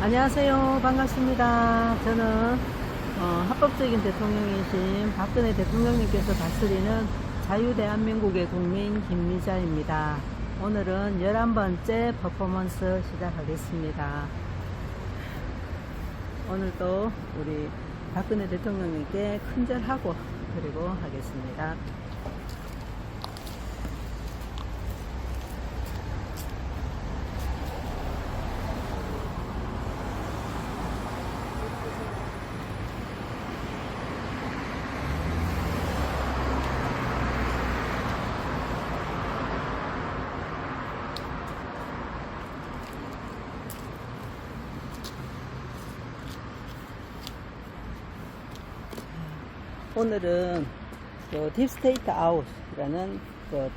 안녕하세요. 반갑습니다. 저는 합법적인 대통령이신 박근혜 대통령님께서 다스리는 자유대한민국의 국민 김미자입니다. 오늘은 11번째 퍼포먼스 시작하겠습니다. 오늘도 우리 박근혜 대통령님께 큰절하고 그리고 하겠습니다. 오늘은 딥스테이트 아웃이라는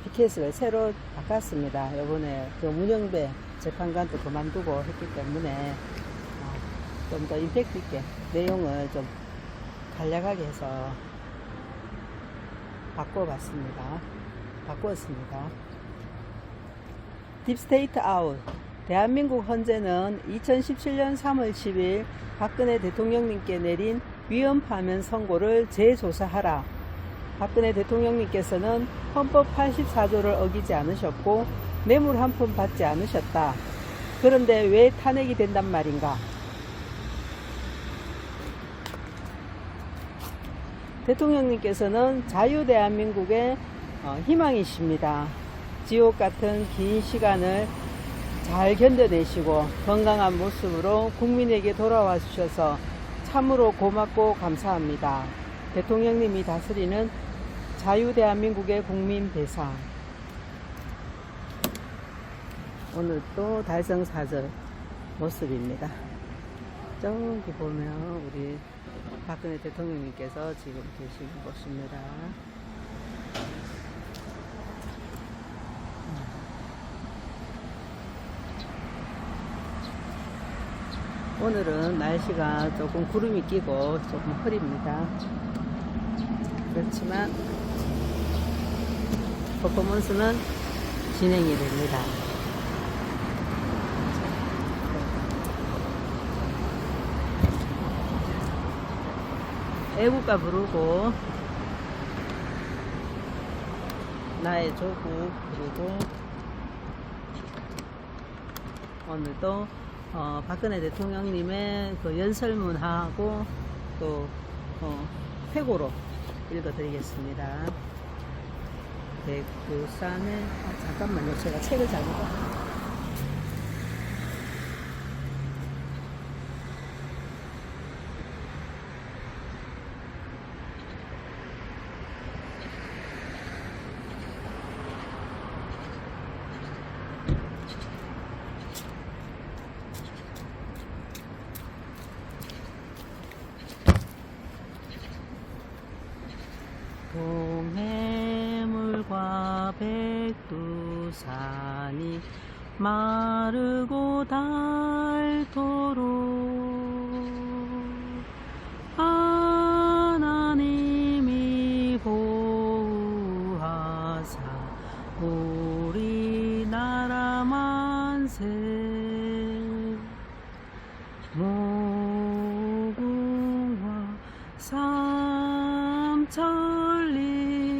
피켓을 새로 바꿨습니다. 이번에 문영배 재판관도 그만두고 했기 때문에 좀 더 임팩트 있게 내용을 좀 간략하게 해서 바꾸었습니다. 딥스테이트 아웃. 대한민국 헌재는 2017년 3월 10일 박근혜 대통령님께 내린 위헌 파면 선고를 재조사하라. 박근혜 대통령님께서는 헌법 84조를 어기지 않으셨고 뇌물 한 푼 받지 않으셨다. 그런데 왜 탄핵이 된단 말인가? 대통령님께서는 자유대한민국의 희망이십니다. 지옥 같은 긴 시간을 잘 견뎌내시고 건강한 모습으로 국민에게 돌아와 주셔서 참으로 고맙고 감사합니다. 대통령님이 다스리는 자유대한민국의 국민 대상. 오늘 또 달성사절 모습입니다. 저기 보면 우리 박근혜 대통령님께서 지금 계신 곳입니다. 오늘은 날씨가 조금 구름이 끼고 조금 흐립니다. 그렇지만 퍼포먼스는 진행이 됩니다. 애국가 부르고 나의 조국 그리고 오늘도 박근혜 대통령님의 연설문하고 또 회고로 읽어드리겠습니다. 백두산에 잠깐만요. 제가 책을 잘못 봤어요. 동해물과 백두산이 마르고 닳도록 하나님이 보호하사 우리나라 만세. 무궁화 삼천리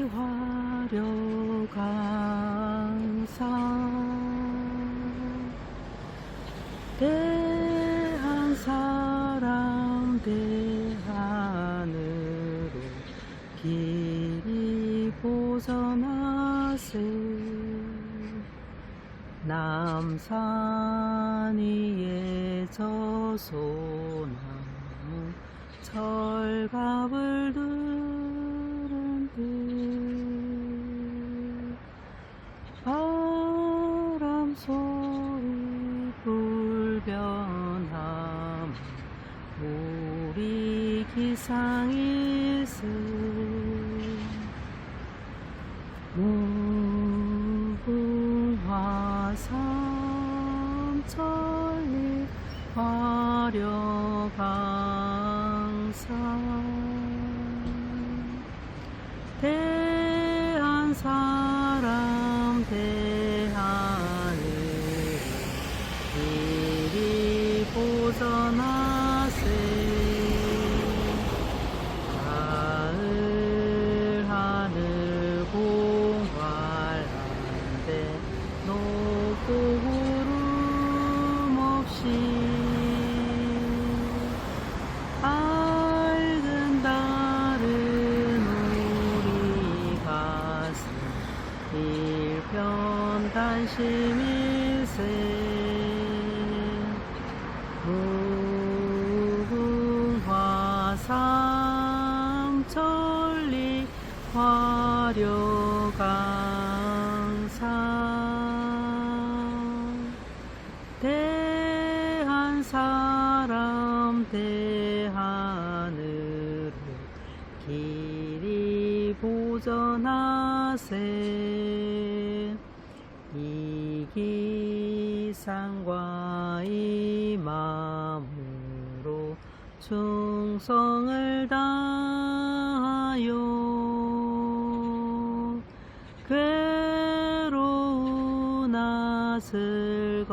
화려강산 대한사람 대하늘로 길이 보전하세. 남산 위에 저소나무 철갑을 들은 듯 바람 소리 불변함 우리 기상일세. 무궁화 삼천리 화려강산 대한사람 대하늘 길이 보전 심일세 무궁화삼천리 화려강산 대한사람 대하늘을 길이 보전하세 이기상과 이 마음으로 충성을 다하여 괴로우나 즐거우나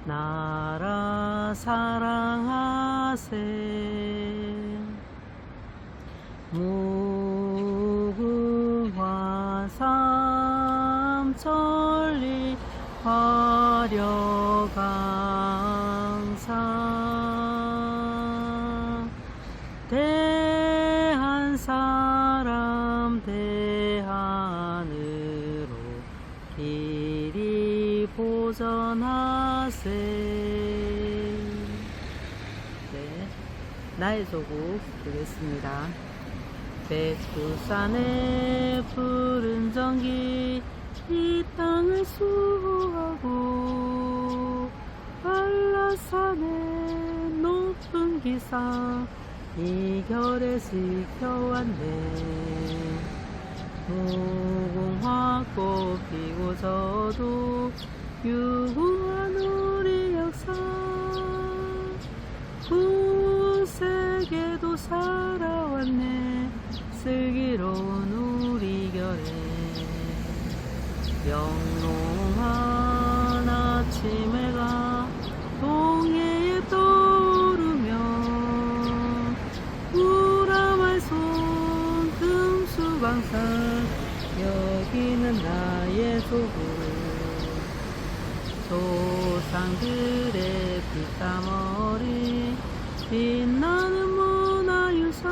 나라 사랑하세 무궁화삼천리 화려강산 대한사람 대하늘로 길이 보전하세. 네, 나의 조국 되겠습니다. 백두산의 푸른 전기 이 땅을 수호하고 한라산의 높은 기상 이 결에 지켜왔네. 무궁화꽃 피고 저도 유구한 우리 역사 구세계도 살아왔네. 슬기로운 우리 결에 영롱한 아침 해가 동해에 떠오르며 우라말손 금수방산 여기는 나의 조국 조상들의 피땀 어린 빛나는 문화유산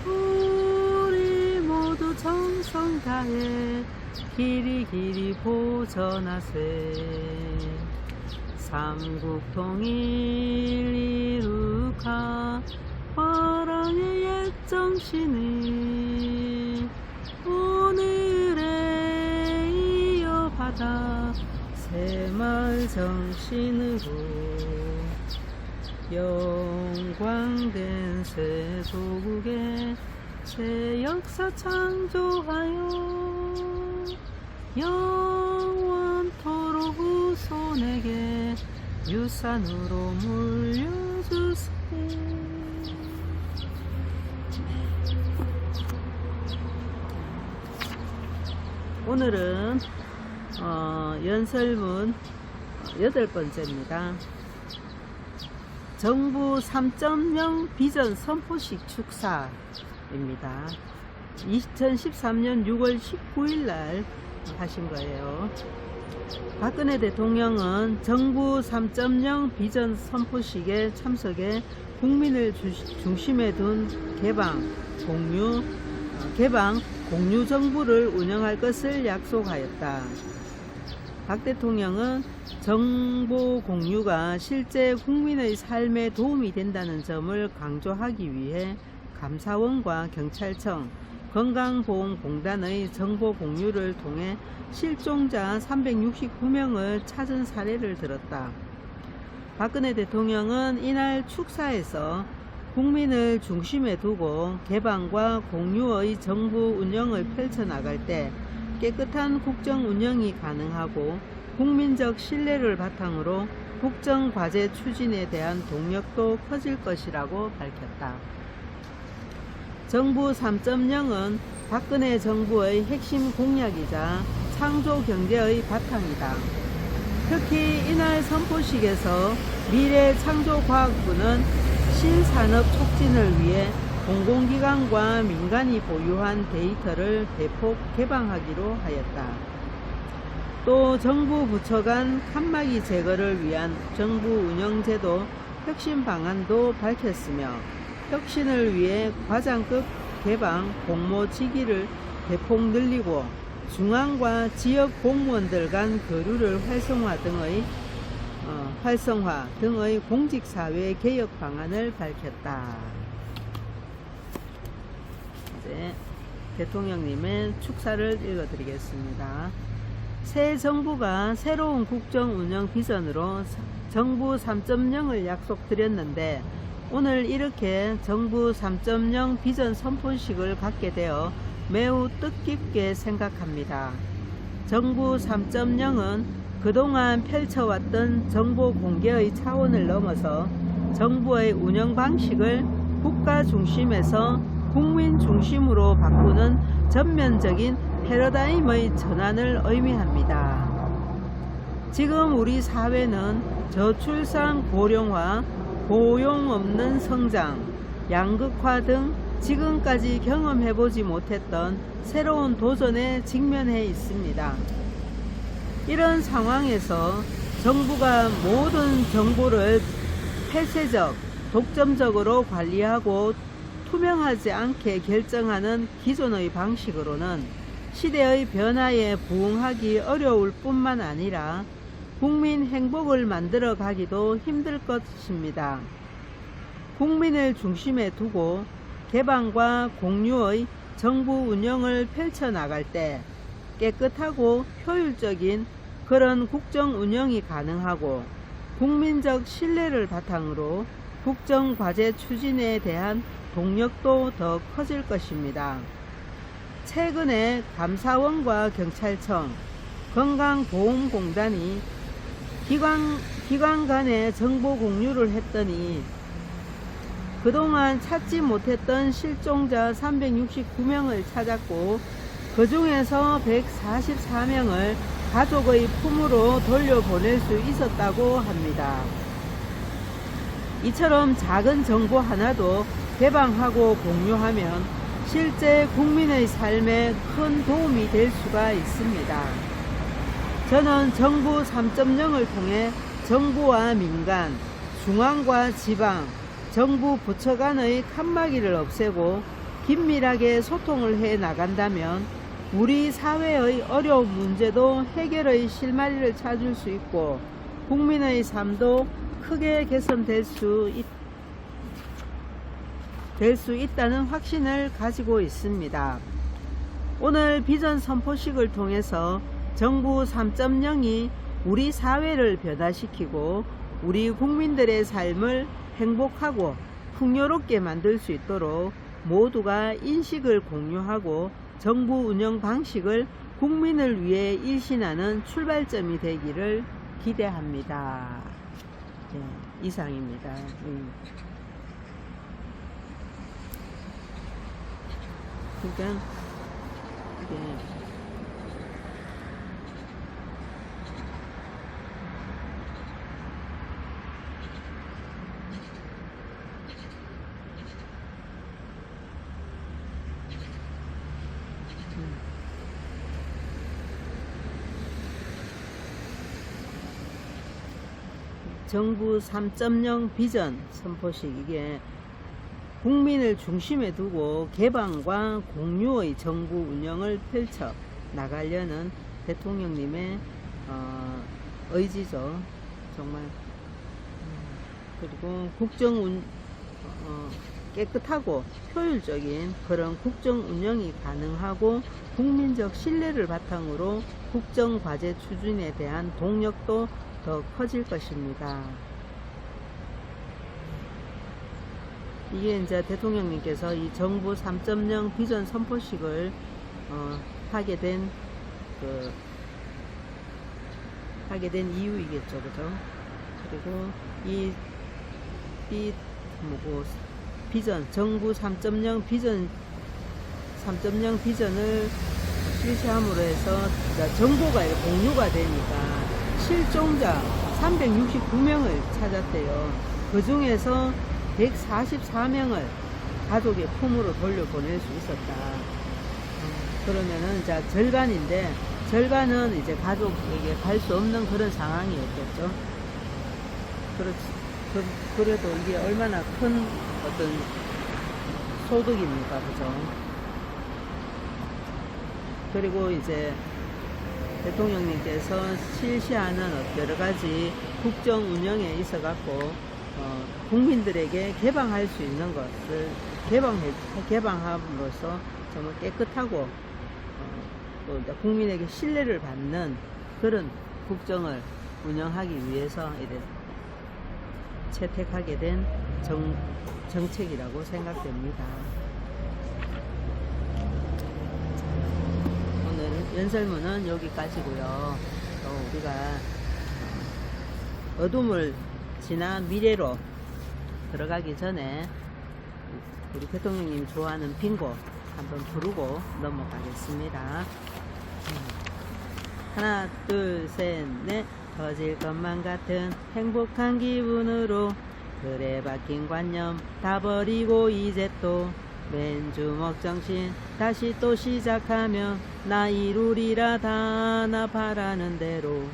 우리 모두 정성 다해 길이 길이 보전하세. 삼국통일 이룩한 화랑의 옛 정신을 오늘에 이어받아 새마을 정신으로 영광된 새 조국의 새 역사 창조하여 영원토록 후손에게 유산으로 물려주세. 오늘은 연설문 8번째입니다. 정부 3.0 비전 선포식 축사입니다. 2013년 6월 19일 날 하신 거예요. 박근혜 대통령은 정부 3.0 비전 선포식에 참석해 국민을 중심에 둔 개방 공유 정부를 운영할 것을 약속하였다. 박 대통령은 정보 공유가 실제 국민의 삶에 도움이 된다는 점을 강조하기 위해 감사원과 경찰청, 건강보험공단의 정보 공유를 통해 실종자 369명을 찾은 사례를 들었다. 박근혜 대통령은 이날 축사에서 국민을 중심에 두고 개방과 공유의 정부 운영을 펼쳐나갈 때 깨끗한 국정 운영이 가능하고 국민적 신뢰를 바탕으로 국정과제 추진에 대한 동력도 커질 것이라고 밝혔다. 정부 3.0은 박근혜 정부의 핵심 공약이자 창조경제의 바탕이다. 특히 이날 선포식에서 미래창조과학부는 신산업 촉진을 위해 공공기관과 민간이 보유한 데이터를 대폭 개방하기로 하였다. 또 정부 부처 간 칸막이 제거를 위한 정부 운영제도 혁신 방안도 밝혔으며 혁신을 위해 과장급 개방 공모지기를 대폭 늘리고 중앙과 지역 공무원들 간 교류를 활성화 등의 공직사회 개혁 방안을 밝혔다. 이제 대통령님의 축사를 읽어드리겠습니다. 새 정부가 새로운 국정 운영 비전으로 정부 3.0을 약속드렸는데 오늘 이렇게 정부 3.0 비전 선포식을 갖게 되어 매우 뜻깊게 생각합니다. 정부 3.0은 그동안 펼쳐왔던 정보 공개의 차원을 넘어서 정부의 운영 방식을 국가 중심에서 국민 중심으로 바꾸는 전면적인 패러다임의 전환을 의미합니다. 지금 우리 사회는 저출산 고령화, 고용 없는 성장, 양극화 등 지금까지 경험해보지 못했던 새로운 도전에 직면해 있습니다. 이런 상황에서 정부가 모든 정보를 폐쇄적, 독점적으로 관리하고 투명하지 않게 결정하는 기존의 방식으로는 시대의 변화에 부응하기 어려울 뿐만 아니라 국민 행복을 만들어 가기도 힘들 것입니다. 국민을 중심에 두고 개방과 공유의 정부 운영을 펼쳐나갈 때 깨끗하고 효율적인 그런 국정 운영이 가능하고 국민적 신뢰를 바탕으로 국정 과제 추진에 대한 동력도 더 커질 것입니다. 최근에 감사원과 경찰청, 건강보험공단이 기관 간의 정보 공유를 했더니 그동안 찾지 못했던 실종자 369명을 찾았고 그 중에서 144명을 가족의 품으로 돌려보낼 수 있었다고 합니다. 이처럼 작은 정보 하나도 개방하고 공유하면 실제 국민의 삶에 큰 도움이 될 수가 있습니다. 저는 정부 3.0을 통해 정부와 민간, 중앙과 지방, 정부 부처 간의 칸막이를 없애고 긴밀하게 소통을 해 나간다면 우리 사회의 어려운 문제도 해결의 실마리를 찾을 수 있고 국민의 삶도 크게 개선될 수 있다는 확신을 가지고 있습니다. 오늘 비전 선포식을 통해서 정부 3.0이 우리 사회를 변화시키고 우리 국민들의 삶을 행복하고 풍요롭게 만들 수 있도록 모두가 인식을 공유하고 정부 운영 방식을 국민을 위해 일신하는 출발점이 되기를 기대합니다. 네, 이상입니다. 그러니까 정부 3.0 비전 선포식, 이게 국민을 중심에 두고 개방과 공유의 정부 운영을 펼쳐 나가려는 대통령님의 의지죠. 정말. 그리고 깨끗하고 효율적인 그런 국정 운영이 가능하고 국민적 신뢰를 바탕으로 국정 과제 추진에 대한 동력도 더 커질 것입니다. 이게 이제 대통령님께서 이 정부 3.0 비전 선포식을 하게 된 이유이겠죠, 그죠? 그리고 이 비전, 정부 3.0 비전을 실시함으로 해서 정보가 공유가 되니까 실종자 369명을 찾았대요. 그 중에서 144명을 가족의 품으로 돌려보낼 수 있었다. 그러면은 이제 절반인데, 절반은 이제 가족에게 갈 수 없는 그런 상황이었겠죠. 그래도 이게 얼마나 큰 어떤 소득입니까, 그죠? 그리고 이제 대통령님께서 실시하는 여러 가지 국정 운영에 있어 갖고 국민들에게 개방할 수 있는 것을 개방함으로써 정말 깨끗하고 또 이제 국민에게 신뢰를 받는 그런 국정을 운영하기 위해서 이래 채택하게 된 정책이라고 생각됩니다. 오늘 연설문은 여기까지고요. 또 우리가 어둠을 지나 미래로 들어가기 전에 우리 대통령님 좋아하는 빙고 한번 부르고 넘어가겠습니다. 하나, 둘, 셋, 넷. 터질 것만 같은 행복한 기분으로 그래 박힌 관념 다 버리고 이제 또 맨주먹 정신 다시 또 시작하며 나 이루리라 다 나 바라는 대로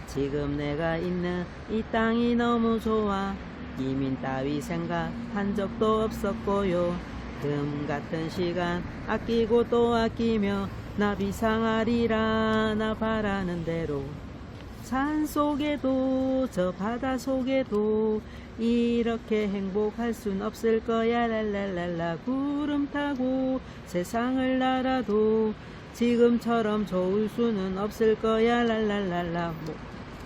지금 내가 있는 이 땅이 너무 좋아 이민 따위 생각한 적도 없었고요 금 같은 시간 아끼고 또 아끼며 나 비상하리라 나 바라는 대로 산 속에도 저 바다 속에도 이렇게 행복할 순 없을 거야 랄랄랄라 구름 타고 세상을 날아도 지금처럼 좋을 수는 없을 거야 랄랄랄라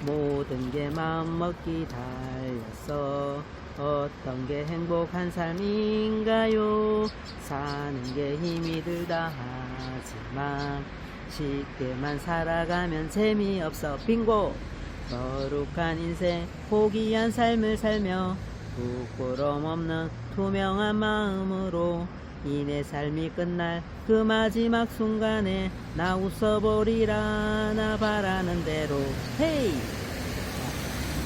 모든 게 마음먹기 달렸어 어떤 게 행복한 삶인가요 사는 게 힘이 들다 하지만 쉽게만 살아가면 재미없어 빙고 거룩한 인생 포기한 삶을 살며 부끄럼 없는 투명한 마음으로 이내 삶이 끝날 그 마지막 순간에 나 웃어보리라 나 바라는 대로 헤이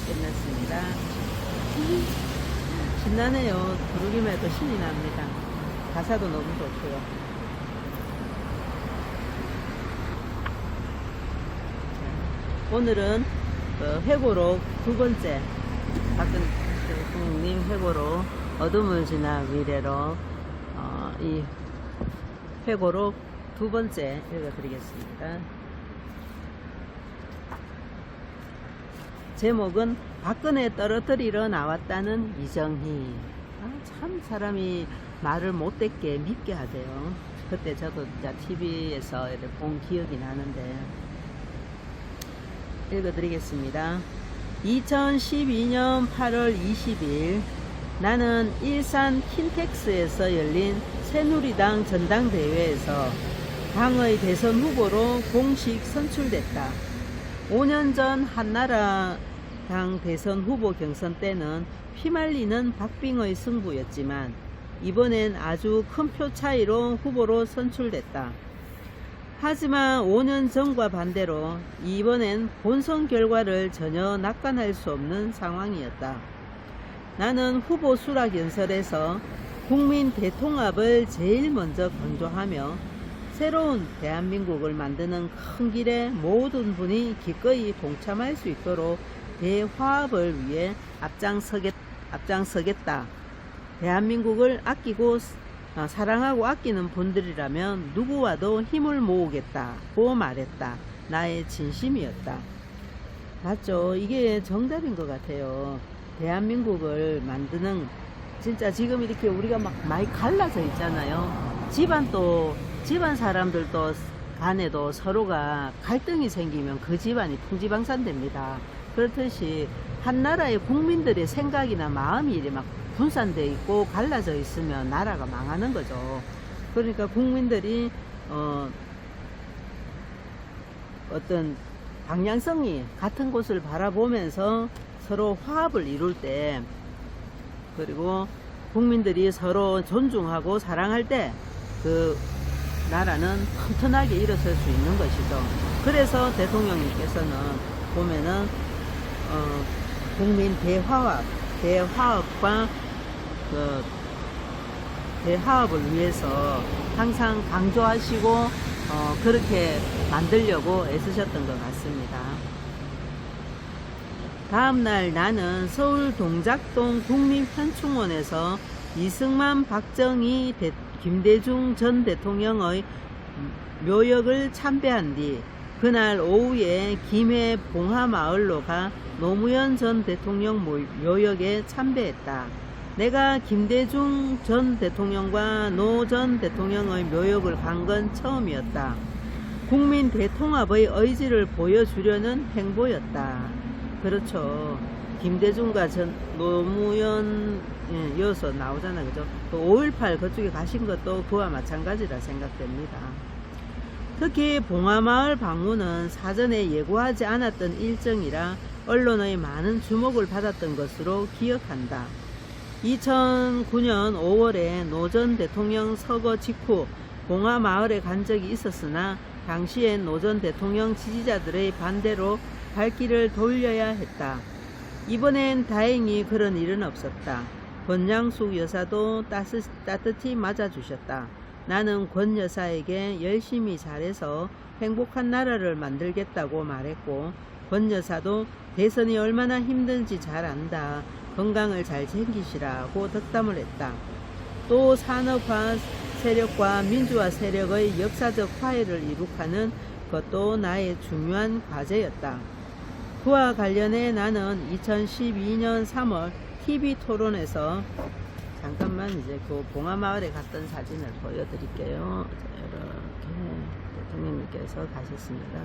끝났습니다. 신나네요. 부르기만 해도 신이 납니다. 가사도 너무 좋고요. 오늘은 회고록 두 번째 박근혜 대통령님 회고록 어둠을 지나 미래로 이 회고록 두 번째 읽어드리겠습니다. 제목은 박근혜 떨어뜨리러 나왔다는 이정희. 참 사람이 말을 못되게 믿게 하대요. 그때 저도 TV에서 본 기억이 나는데 읽어드리겠습니다. 2012년 8월 20일 나는 일산 킨텍스에서 열린 새누리당 전당대회에서 당의 대선 후보로 공식 선출됐다. 5년 전 한나라당 대선 후보 경선 때는 피말리는 박빙의 승부였지만 이번엔 아주 큰 표 차이로 후보로 선출됐다. 하지만 5년 전과 반대로 이번엔 본선 결과를 전혀 낙관할 수 없는 상황이었다. 나는 후보 수락 연설에서 국민 대통합을 제일 먼저 강조하며 새로운 대한민국을 만드는 큰 길에 모든 분이 기꺼이 동참할 수 있도록 대화합을 위해 앞장서겠다. 대한민국을 아끼고 사랑하고 아끼는 분들이라면 누구와도 힘을 모으겠다고 말했다. 나의 진심이었다. 맞죠? 이게 정답인 것 같아요. 대한민국을 만드는 진짜 지금 이렇게 우리가 막 많이 갈라져 있잖아요. 집안 사람들도 간에도 서로가 갈등이 생기면 그 집안이 풍지방산됩니다. 그렇듯이 한 나라의 국민들의 생각이나 마음이 이래 막 분산되어 있고 갈라져 있으면 나라가 망하는 거죠. 그러니까 국민들이 어떤 방향성이 같은 곳을 바라보면서 서로 화합을 이룰 때 그리고 국민들이 서로 존중하고 사랑할 때 그 나라는 튼튼하게 일어설 수 있는 것이죠. 그래서 대통령님께서는 보면은 국민 대화합과 그 대화합을 위해서 항상 강조하시고 그렇게 만들려고 애쓰셨던 것 같습니다. 다음날 나는 서울 동작동 국립현충원에서 이승만, 박정희, 김대중 전 대통령의 묘역을 참배한 뒤 그날 오후에 김해 봉하마을로 가 노무현 전 대통령 묘역에 참배했다. 내가 김대중 전 대통령과 노 전 대통령의 묘역을 간 건 처음이었다. 국민 대통합의 의지를 보여주려는 행보였다. 그렇죠. 김대중과 노무현 이어서 나오잖아, 그죠? 5.18 그쪽에 가신 것도 그와 마찬가지라 생각됩니다. 특히 봉하마을 방문은 사전에 예고하지 않았던 일정이라 언론의 많은 주목을 받았던 것으로 기억한다. 2009년 5월에 노 전 대통령 서거 직후 봉하마을에 간 적이 있었으나 당시엔 노 전 대통령 지지자들의 반대로 발길을 돌려야 했다. 이번엔 다행히 그런 일은 없었다. 권양숙 여사도 따뜻히 맞아주셨다. 나는 권 여사에게 열심히 잘해서 행복한 나라를 만들겠다고 말했고, 권 여사도 대선이 얼마나 힘든지 잘 안다. 건강을 잘 챙기시라고 덕담을 했다. 또 산업화 세력과 민주화 세력의 역사적 화해를 이룩하는 것도 나의 중요한 과제였다. 그와 관련해 나는 2012년 3월 TV 토론에서 잠깐만 이제 그 봉하마을에 갔던 사진을 보여드릴게요. 이렇게 대통령님께서 가셨습니다.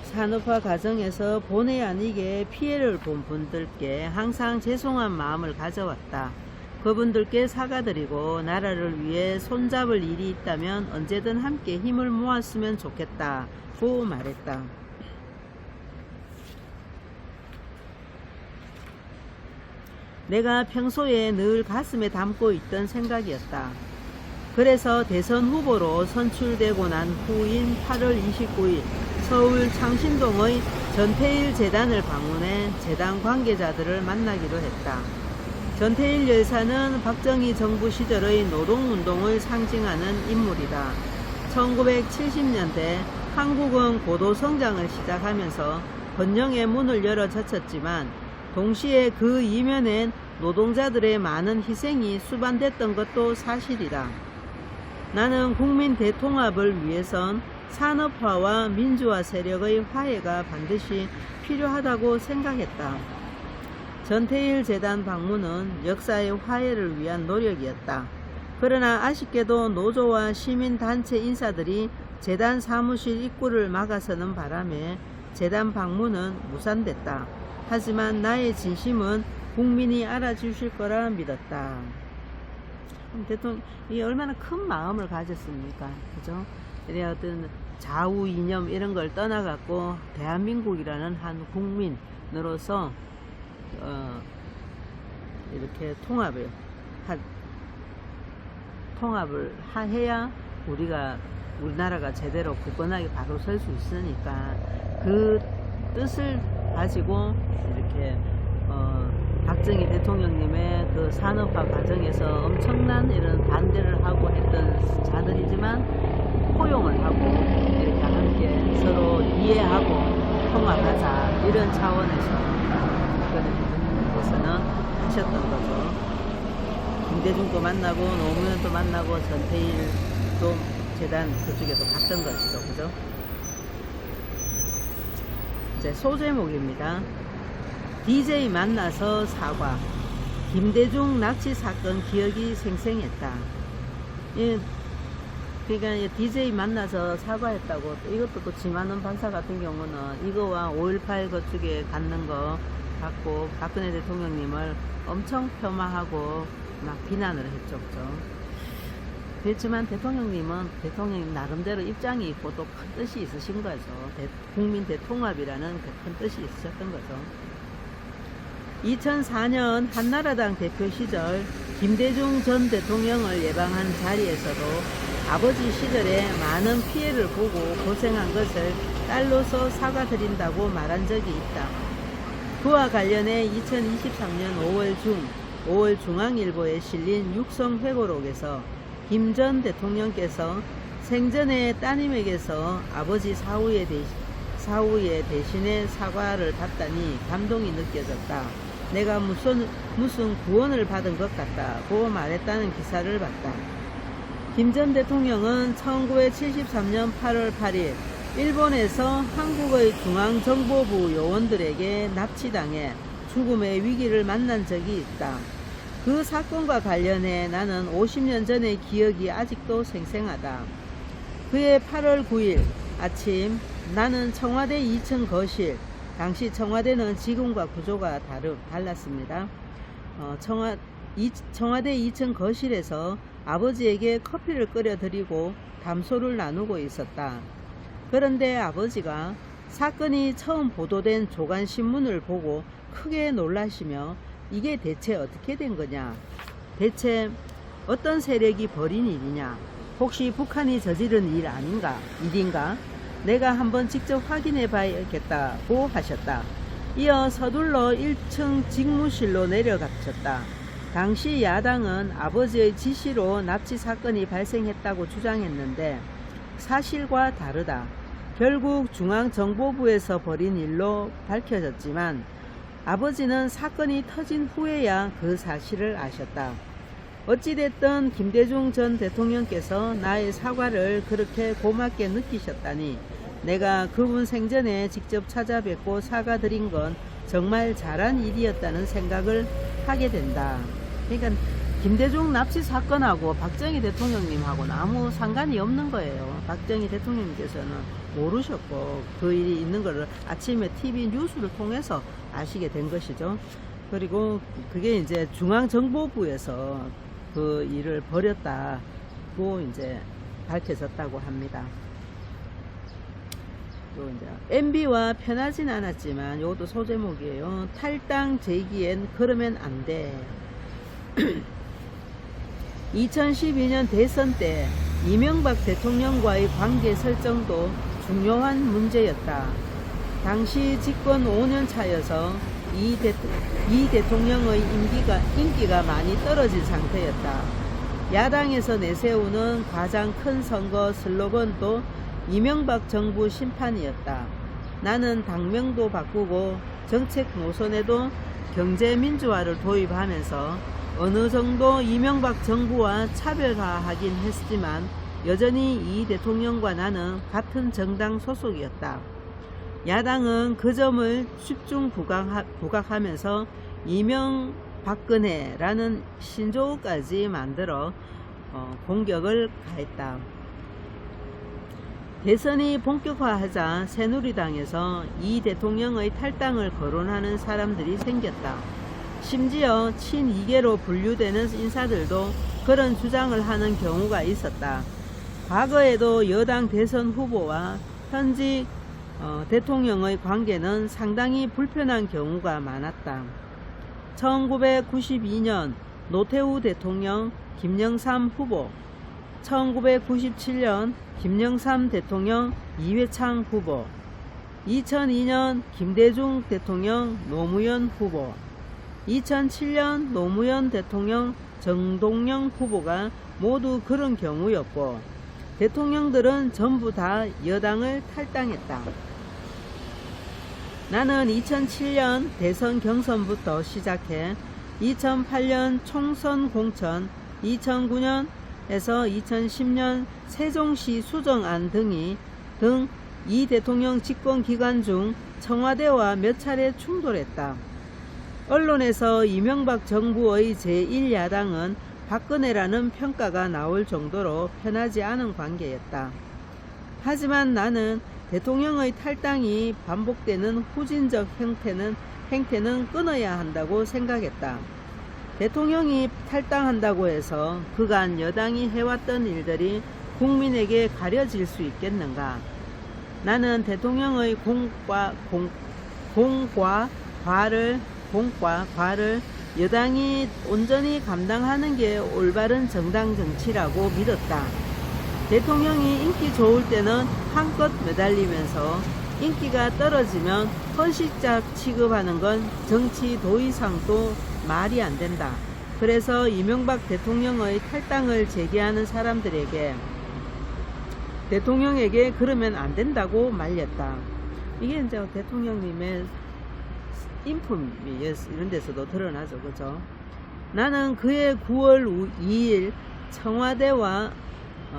산업화 과정에서 본의 아니게 피해를 본 분들께 항상 죄송한 마음을 가져왔다. 그분들께 사과드리고 나라를 위해 손잡을 일이 있다면 언제든 함께 힘을 모았으면 좋겠다고 말했다. 내가 평소에 늘 가슴에 담고 있던 생각이었다. 그래서 대선 후보로 선출되고 난 후인 8월 29일 서울 창신동의 전태일 재단을 방문해 재단 관계자들을 만나기로 했다. 전태일 열사는 박정희 정부 시절의 노동운동을 상징하는 인물이다. 1970년대 한국은 고도성장을 시작하면서 번영의 문을 열어 젖혔지만 동시에 그 이면엔 노동자들의 많은 희생이 수반됐던 것도 사실이다. 나는 국민 대통합을 위해선 산업화와 민주화 세력의 화해가 반드시 필요하다고 생각했다. 전태일 재단 방문은 역사의 화해를 위한 노력이었다. 그러나 아쉽게도 노조와 시민단체 인사들이 재단 사무실 입구를 막아서는 바람에 재단 방문은 무산됐다. 하지만 나의 진심은 국민이 알아주실 거라 믿었다. 대통령이 얼마나 큰 마음을 가졌습니까? 그죠? 어떤 좌우 이념 이런 걸 떠나갖고 대한민국이라는 한 국민으로서 이렇게 통합을 해야 우리나라가 제대로 굳건하게 바로 설 수 있으니까 그 뜻을 가지고 이렇게 박정희 대통령님의 그 산업화 과정에서 엄청난 이런 반대를 하고 했던 자들이지만 포용을 하고 이렇게 함께 서로 이해하고 통합하자 이런 차원에서 그것은 하셨던 거죠. 김대중도 만나고 노무현도 만나고 전태일도 재단 그쪽에도 갔던 것이죠. 그죠? 이제 소제목입니다. DJ 만나서 사과. 김대중 납치 사건 기억이 생생했다. 그러니까 DJ 만나서 사과했다고. 이것도 또 지만원 박사 같은 경우는 이거와 5.18 그쪽에 갖는 거 갖고 박근혜 대통령님을 엄청 폄하하고 막 비난을 했죠. 그렇지만 대통령님은 대통령님 나름대로 입장이 있고 또 큰 뜻이 있으신 거죠. 국민 대통합이라는 그 큰 뜻이 있으셨던 거죠. 2004년 한나라당 대표 시절 김대중 전 대통령을 예방한 자리에서도 아버지 시절에 많은 피해를 보고 고생한 것을 딸로서 사과드린다고 말한 적이 있다. 그와 관련해 2023년 5월 중앙일보에 실린 육성회고록에서 김 전 대통령께서 생전에 따님에게서 아버지 사후에 대신에 사과를 받다니 감동이 느껴졌다. 내가 무슨 구원을 받은 것 같다고 말했다는 기사를 봤다. 김 전 대통령은 1973년 8월 8일 일본에서 한국의 중앙정보부 요원들에게 납치당해 죽음의 위기를 만난 적이 있다. 그 사건과 관련해 나는 50년 전의 기억이 아직도 생생하다. 그해 8월 9일 아침 나는 청와대 2층 거실, 당시 청와대는 지금과 구조가 달랐습니다. 청와대 2층 거실에서 아버지에게 커피를 끓여 드리고 담소를 나누고 있었다. 그런데 아버지가 사건이 처음 보도된 조간신문을 보고 크게 놀라시며 이게 대체 어떻게 된 거냐? 대체 어떤 세력이 벌인 일이냐? 혹시 북한이 저지른 일인가? 내가 한번 직접 확인해 봐야겠다고 하셨다. 이어 서둘러 1층 직무실로 내려가셨다. 당시 야당은 아버지의 지시로 납치 사건이 발생했다고 주장했는데 사실과 다르다. 결국 중앙정보부에서 벌인 일로 밝혀졌지만 아버지는 사건이 터진 후에야 그 사실을 아셨다. 어찌됐든 김대중 전 대통령께서 나의 사과를 그렇게 고맙게 느끼셨다니 내가 그분 생전에 직접 찾아뵙고 사과드린 건 정말 잘한 일이었다는 생각을 하게 된다. 그러니까 김대중 납치 사건하고 박정희 대통령님하고는 아무 상관이 없는 거예요. 박정희 대통령님께서는 모르셨고 그 일이 있는 것을 아침에 TV 뉴스를 통해서 아시게 된 것이죠. 그리고 그게 이제 중앙정보부에서 그 일을 벌였다고 이제 밝혀졌다고 합니다. 또 이제 MB와 편하진 않았지만 이것도 소제목이에요. 탈당 제기엔 그러면 안 돼. 2012년 대선 때 이명박 대통령과의 관계 설정도 중요한 문제였다. 당시 집권 5년 차여서 이 대통령의 인기가 많이 떨어진 상태였다. 야당에서 내세우는 가장 큰 선거 슬로건도 이명박 정부 심판이었다. 나는 당명도 바꾸고 정책 노선에도 경제민주화를 도입하면서 어느 정도 이명박 정부와 차별화하긴 했지만 여전히 이 대통령과 나는 같은 정당 소속이었다. 야당은 그 점을 집중 부각하면서 이명박근혜라는 신조어까지 만들어 공격을 가했다. 대선이 본격화하자 새누리당에서 이 대통령의 탈당을 거론하는 사람들이 생겼다. 심지어 친이계로 분류되는 인사들도 그런 주장을 하는 경우가 있었다. 과거에도 여당 대선 후보와 현직 대통령의 관계는 상당히 불편한 경우가 많았다. 1992년 노태우 대통령, 김영삼 후보, 1997년 김영삼 대통령, 이회창 후보, 2002년 김대중 대통령, 노무현 후보, 2007년 노무현 대통령, 정동영 후보가 모두 그런 경우였고 대통령들은 전부 다 여당을 탈당했다. 나는 2007년 대선 경선부터 시작해 2008년 총선 공천, 2009년에서 2010년 세종시 수정안 등 이 대통령 집권 기간 중 청와대와 몇 차례 충돌했다. 언론에서 이명박 정부의 제1야당은 박근혜라는 평가가 나올 정도로 편하지 않은 관계였다. 하지만 나는 대통령의 탈당이 반복되는 후진적 행태는 끊어야 한다고 생각했다. 대통령이 탈당한다고 해서 그간 여당이 해왔던 일들이 국민에게 가려질 수 있겠는가? 나는 대통령의 공과 과를 여당이 온전히 감당하는 게 올바른 정당 정치라고 믿었다. 대통령이 인기 좋을 때는 한껏 매달리면서 인기가 떨어지면 헌신자 취급하는 건 정치 도의상도 말이 안 된다. 그래서 이명박 대통령의 탈당을 제기하는 사람들에게 대통령에게 그러면 안 된다고 말렸다. 이게 이제 대통령님의 인품이 이런 데서도 드러나죠. 그죠? 나는 그의 9월 2일 청와대와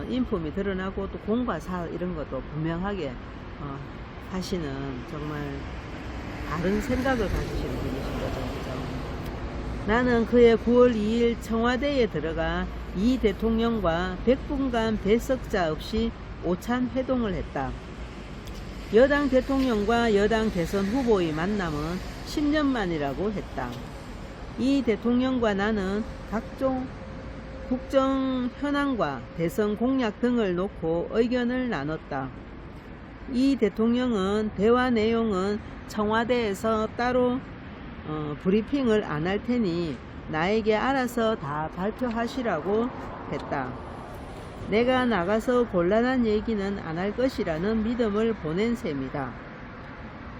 인품이 드러나고 또 공과 사 이런 것도 분명하게 하시는 정말 다른 생각을 가지시는 분이신 거죠. 그죠? 나는 그의 9월 2일 청와대에 들어가 이 대통령과 100분간 배석자 없이 오찬 회동을 했다. 여당 대통령과 여당 대선 후보의 만남은 10년 만이라고 했다. 이 대통령과 나는 각종 국정 현안과 대선 공약 등을 놓고 의견을 나눴다. 이 대통령은 대화 내용은 청와대에서 따로 브리핑을 안 할 테니 나에게 알아서 다 발표하시라고 했다. 내가 나가서 곤란한 얘기는 안 할 것이라는 믿음을 보낸 셈이다.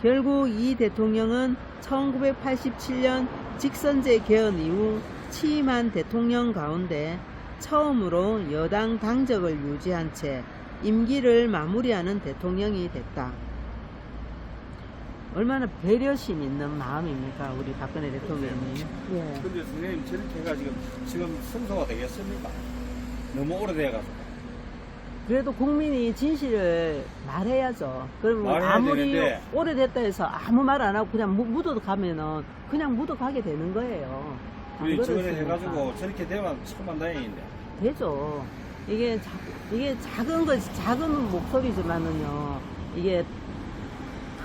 결국 이 대통령은 1987년 직선제 개헌 이후 취임한 대통령 가운데 처음으로 여당 당적을 유지한 채 임기를 마무리하는 대통령이 됐다. 얼마나 배려심 있는 마음입니까, 우리 박근혜 대통령님. 예. 근데 선생님 저렇게 해가지고 지금 성소가 되겠습니까? 너무 오래돼가지고. 그래도 국민이 진실을 말해야죠. 그러면 아무리 되는데, 오래됐다 해서 아무 말 안 하고 그냥 묻어 가면은 그냥 묻어 가게 되는 거예요. 우리 저래 해가지고 저렇게 되면 천만 다행인데. 되죠. 이게 작은 것, 작은 목소리지만은요, 이게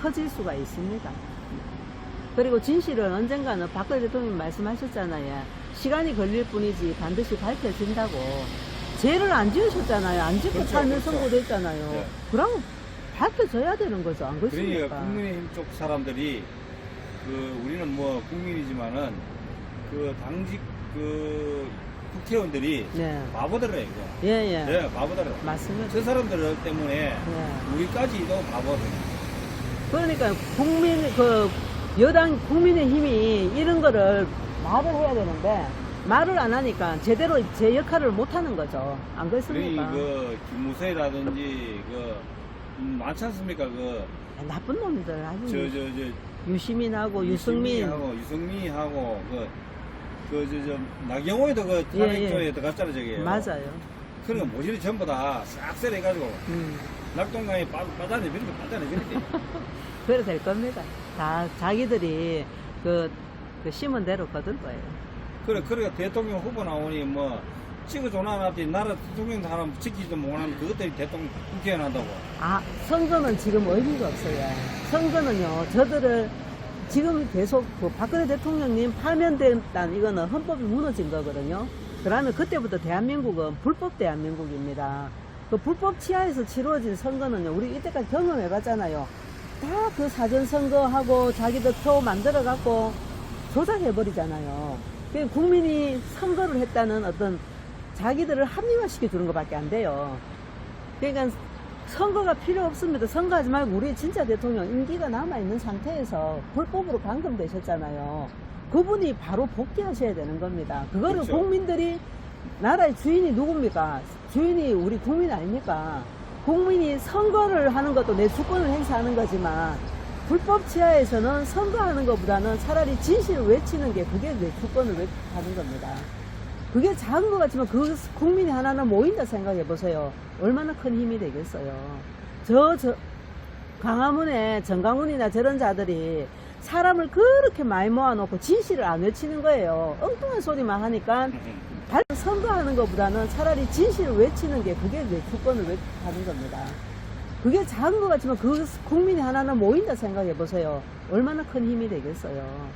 터질 수가 있습니다. 그리고 진실은 언젠가는 박근혜 대통령님 말씀하셨잖아요. 시간이 걸릴 뿐이지 반드시 밝혀진다고. 죄를 안 지으셨잖아요. 안 짓고 그렇죠, 살면 그렇죠. 선고됐잖아요. 네. 그럼 밝혀져야 되는 거죠. 안 그렇습니까? 그러니까 국민의힘 쪽 사람들이 우리는 뭐 국민이지만은 당직 국회의원들이 네. 바보들이에요 이거. 예. 네, 바보들이에요. 맞습니다. 저 사람들 때문에 네. 우리까지도 바보들. 그러니까 여당 국민의힘이 이런 거를 말을 해야 되는데 말을 안 하니까 제대로 제 역할을 못 하는 거죠. 안 그렇습니까? 김무성이라든지 많지 않습니까? 나쁜 놈들 아주 저 유시민하고 유승민하고 유승민하고 나경원이도 탄핵조에 들어갔잖아요, 저기. 맞아요. 그런 거 모질이 전부 다 싹쓸이 해가지고 낙동강에 빠져내버리게. 그래 될 겁니다. 다 자기들이 심은 대로 거둘 거예요. 그래 대통령 후보 나오니 뭐 찍어줘나 나한테 나라 대통령 사람 지키지도 못하는 그것들이 대통령 국회의원 한다고. 선거는 지금 의미가 없어요. 선거는요, 저들을 지금 계속 박근혜 대통령님 파면됐다는 이거는 헌법이 무너진 거거든요. 그러면 그때부터 대한민국은 불법 대한민국입니다. 그 불법 치하에서 치루어진 선거는요, 우리 이때까지 경험해봤잖아요. 다 그 사전선거하고 자기들 표 만들어갖고 조작해버리잖아요. 국민이 선거를 했다는 어떤 자기들을 합리화시켜주는 것밖에 안 돼요. 그러니까 선거가 필요 없습니다. 선거하지 말고 우리 진짜 대통령 임기가 남아있는 상태에서 불법으로 감금되셨잖아요. 그분이 바로 복귀하셔야 되는 겁니다. 그거를 그렇죠. 국민들이 나라의 주인이 누굽니까? 주인이 우리 국민 아닙니까? 국민이 선거를 하는 것도 내 주권을 행사하는 거지만 불법 치하에서는 선거하는 것보다는 차라리 진실을 외치는 게 그게 내 주권을 하는 겁니다. 그게 작은 것 같지만 그 국민이 하나는 모인다 생각해 보세요. 얼마나 큰 힘이 되겠어요. 광화문에 정강훈이나 저런 자들이 사람을 그렇게 많이 모아놓고 진실을 안 외치는 거예요. 엉뚱한 소리만 하니까 선거하는 것보다는 차라리 진실을 외치는 게 그게 내 주권을 하는 겁니다. 그게 작은 것 같지만 그 국민이 하나는 모인다 생각해 보세요. 얼마나 큰 힘이 되겠어요.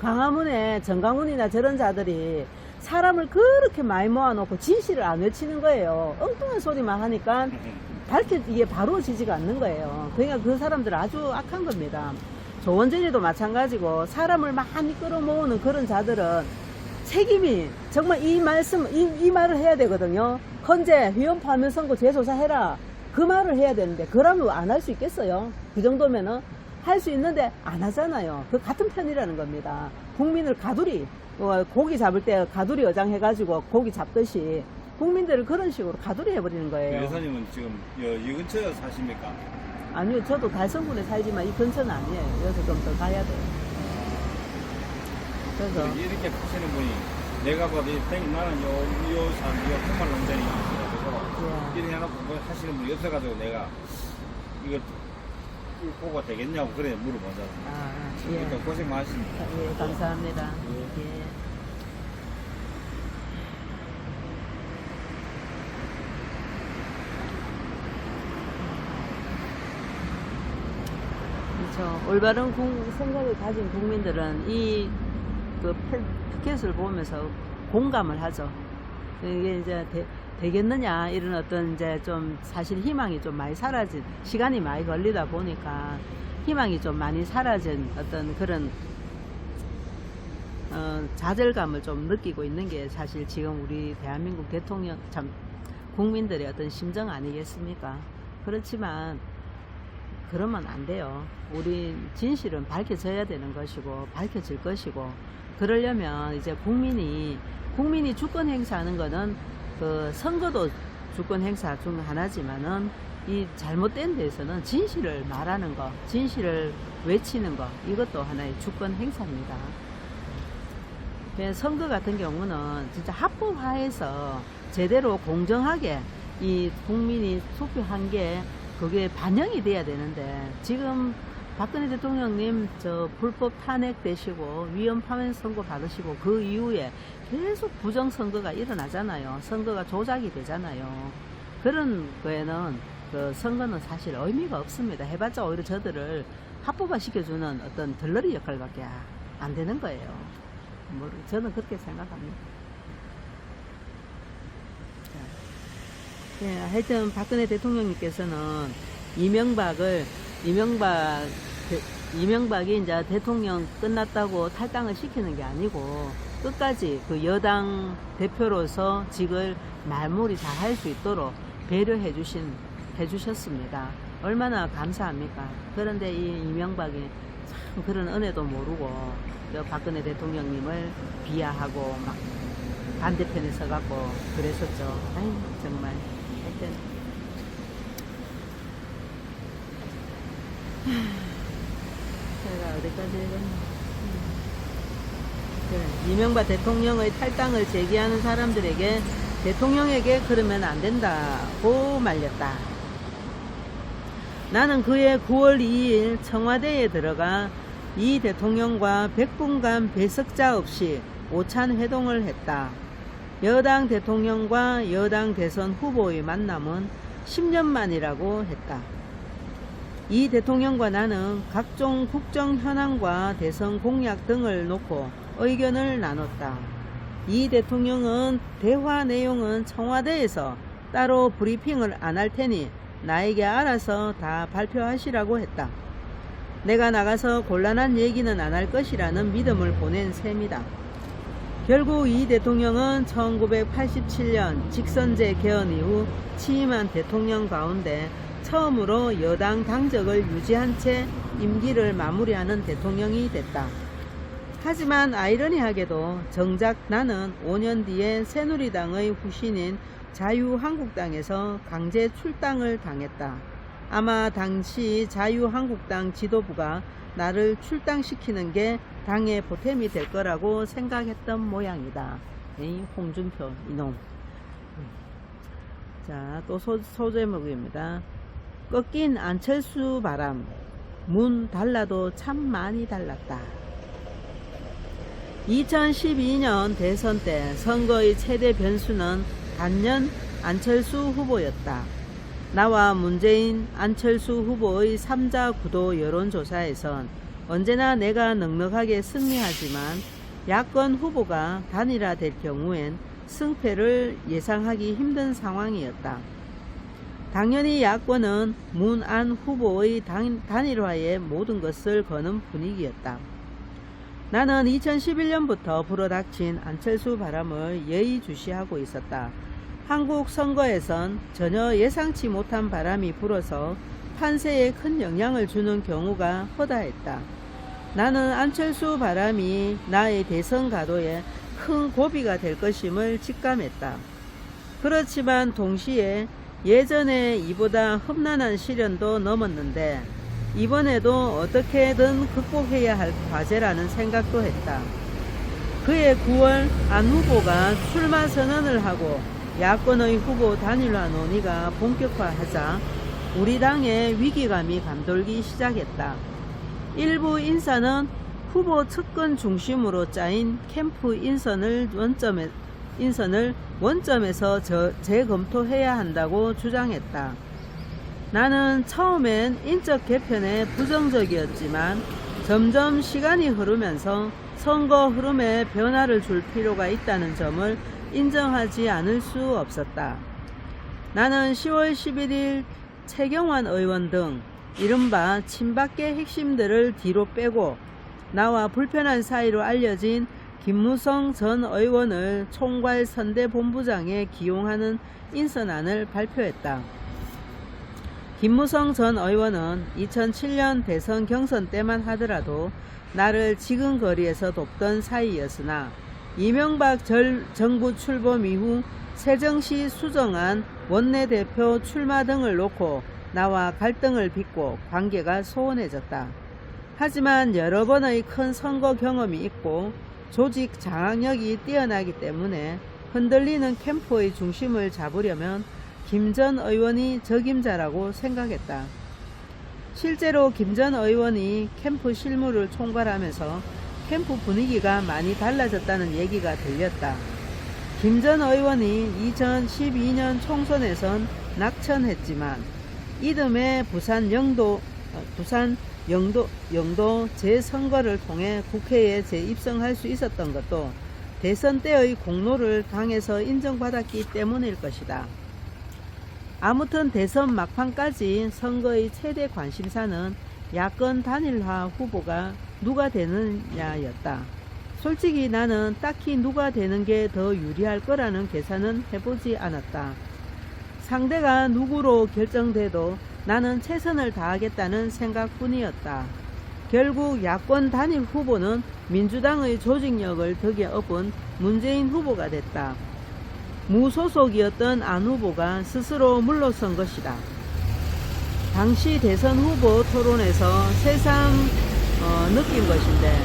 광화문에 정강훈이나 저런 자들이 사람을 그렇게 많이 모아놓고 진실을 안 외치는 거예요. 엉뚱한 소리만 하니까 이게 바로지지가 않는 거예요. 그러니까 그 사람들 아주 악한 겁니다. 조원전에도 마찬가지고 사람을 많이 끌어모으는 그런 자들은 책임이 정말 이 말을 해야 되거든요. 헌재 위헌 파면 선고 재조사해라. 그 말을 해야 되는데 그러면 안 할 수 있겠어요? 그 정도면은 할 수 있는데 안 하잖아요. 그 같은 편이라는 겁니다. 국민을 가두리 고기 잡을 때 가두리 어장해가지고 고기 잡듯이 국민들을 그런 식으로 가두리 해버리는 거예요. 여사님은 지금 이 근처에 사십니까? 아니요, 저도 달성군에 살지만 이 근처는 아니에요. 여기서 좀 더 가야 돼요. 그래서 이렇게 하시는 분이 내가 봐도 나는 요 정말 농장이야. 예. 이렇게 해놓고 뭐 하시는 분이 없어가지고 내가 이거 보고 되겠냐고 그래 물어보잖아. 예. 그러니까 고생 많으십니다. 예, 감사합니다. 예. 그렇죠. 올바른 생각을 가진 국민들은 그 피켓을 보면서 공감을 하죠. 이게 이제 되겠느냐 이런 어떤 이제 좀 사실 희망이 좀 많이 사라진 시간이 많이 걸리다 보니까 희망이 좀 많이 사라진 어떤 그런 좌절감을 좀 느끼고 있는 게 사실 지금 우리 대한민국 대통령 참 국민들의 어떤 심정 아니겠습니까? 그렇지만 그러면 안 돼요. 우리 진실은 밝혀져야 되는 것이고 밝혀질 것이고 그러려면 이제 국민이 주권 행사하는 거는 그 선거도 주권 행사 중 하나지만은 이 잘못된 데서는 진실을 말하는 거, 진실을 외치는 거 이것도 하나의 주권 행사입니다. 선거 같은 경우는 진짜 합법화해서 제대로 공정하게 이 국민이 투표한 게 그게 반영이 돼야 되는데 지금 박근혜 대통령님 저 불법 탄핵 되시고 위헌 파면 선고 받으시고 그 이후에 계속 부정선거가 일어나잖아요. 선거가 조작이 되잖아요. 그런 거에는 그 선거는 사실 의미가 없습니다. 해봤자 오히려 저들을 합법화 시켜주는 어떤 덜러리 역할밖에 안 되는 거예요. 저는 그렇게 생각합니다. 예, 하여튼 박근혜 대통령님께서는 이명박이 이제 대통령 끝났다고 탈당을 시키는 게 아니고 끝까지 그 여당 대표로서 직을 마무리 잘 할 수 있도록 배려해 주셨습니다. 얼마나 감사합니까? 그런데 이 이명박이 참 그런 은혜도 모르고 박근혜 대통령님을 비하하고 막 반대편에 서갖고 그랬었죠. 아이 정말 하여튼 제가 어디까지 읽었나. 그래, 이명박 대통령의 탈당을 제기하는 사람들에게 대통령에게 그러면 안 된다고 말렸다. 나는 그해 9월 2일 청와대에 들어가 이 대통령과 100분간 배석자 없이 오찬 회동을 했다. 여당 대통령과 여당 대선 후보의 만남은 10년 만이라고 했다. 이 대통령과 나는 각종 국정 현안과 대선 공약 등을 놓고 의견을 나눴다. 이 대통령은 대화 내용은 청와대에서 따로 브리핑을 안 할 테니 나에게 알아서 다 발표하시라고 했다. 내가 나가서 곤란한 얘기는 안 할 것이라는 믿음을 보낸 셈이다. 결국 이 대통령은 1987년 직선제 개헌 이후 취임한 대통령 가운데 처음으로 여당 당적을 유지한 채 임기를 마무리하는 대통령이 됐다. 하지만 아이러니하게도 정작 나는 5년 뒤에 새누리당의 후신인 자유한국당에서 강제 출당을 당했다. 아마 당시 자유한국당 지도부가 나를 출당시키는 게 당의 보탬이 될 거라고 생각했던 모양이다. 이 홍준표 이놈. 자, 또 소제목입니다. 꺾인 안철수 바람. 문 달라도 참 많이 달랐다. 2012년 대선 때 선거의 최대 변수는 단연 안철수 후보였다. 나와 문재인, 안철수 후보의 3자 구도 여론조사에선 언제나 내가 넉넉하게 승리하지만 야권 후보가 단일화될 경우엔 승패를 예상하기 힘든 상황이었다. 당연히 야권은 문, 안 후보의 단일화에 모든 것을 거는 분위기였다. 나는 2011년부터 불어닥친 안철수 바람을 예의주시하고 있었다. 한국 선거에선 전혀 예상치 못한 바람이 불어서 판세에 큰 영향을 주는 경우가 허다했다. 나는 안철수 바람이 나의 대선 가도에 큰 고비가 될 것임을 직감했다. 그렇지만 동시에 예전에 이보다 험난한 시련도 넘었는데 이번에도 어떻게든 극복해야 할 과제라는 생각도 했다. 그해 9월 안 후보가 출마 선언을 하고 야권의 후보 단일화 논의가 본격화하자 우리 당의 위기감이 감돌기 시작했다. 일부 인사는 후보 측근 중심으로 짜인 캠프 인선을 원점에서 재검토해야 한다고 주장했다. 나는 처음엔 인적 개편에 부정적이었지만 점점 시간이 흐르면서 선거 흐름에 변화를 줄 필요가 있다는 점을 인정하지 않을 수 없었다. 나는 10월 11일 최경환 의원 등 이른바 친박계 핵심들을 뒤로 빼고 나와 불편한 사이로 알려진 김무성 전 의원을 총괄 선대본부장에 기용하는 인선안을 발표했다. 김무성 전 의원은 2007년 대선 경선 때만 하더라도 나를 지근거리에서 돕던 사이였으나 이명박 정부 출범 이후 세정시 수정안 원내대표 출마 등을 놓고 나와 갈등을 빚고 관계가 소원해졌다. 하지만 여러 번의 큰 선거 경험이 있고 조직 장악력이 뛰어나기 때문에 흔들리는 캠프의 중심을 잡으려면 김 전 의원이 적임자라고 생각했다. 실제로 김 전 의원이 캠프 실무를 총괄하면서 캠프 분위기가 많이 달라졌다는 얘기가 들렸다. 김 전 의원이 2012년 총선에선 낙천했지만 이듬해 부산 영도 재선거를 통해 국회에 재입성할 수 있었던 것도 대선 때의 공로를 당에서 인정받았기 때문일 것이다. 아무튼 대선 막판까지 선거의 최대 관심사는 야권 단일화 후보가 누가 되느냐였다. 솔직히 나는 딱히 누가 되는 게 더 유리할 거라는 계산은 해보지 않았다. 상대가 누구로 결정돼도 나는 최선을 다하겠다는 생각뿐이었다. 결국 야권 단일 후보는 민주당의 조직력을 덕에 업은 문재인 후보가 됐다. 무소속이었던 안 후보가 스스로 물러선 것이다. 당시 대선 후보 토론에서 새삼 느낀 것인데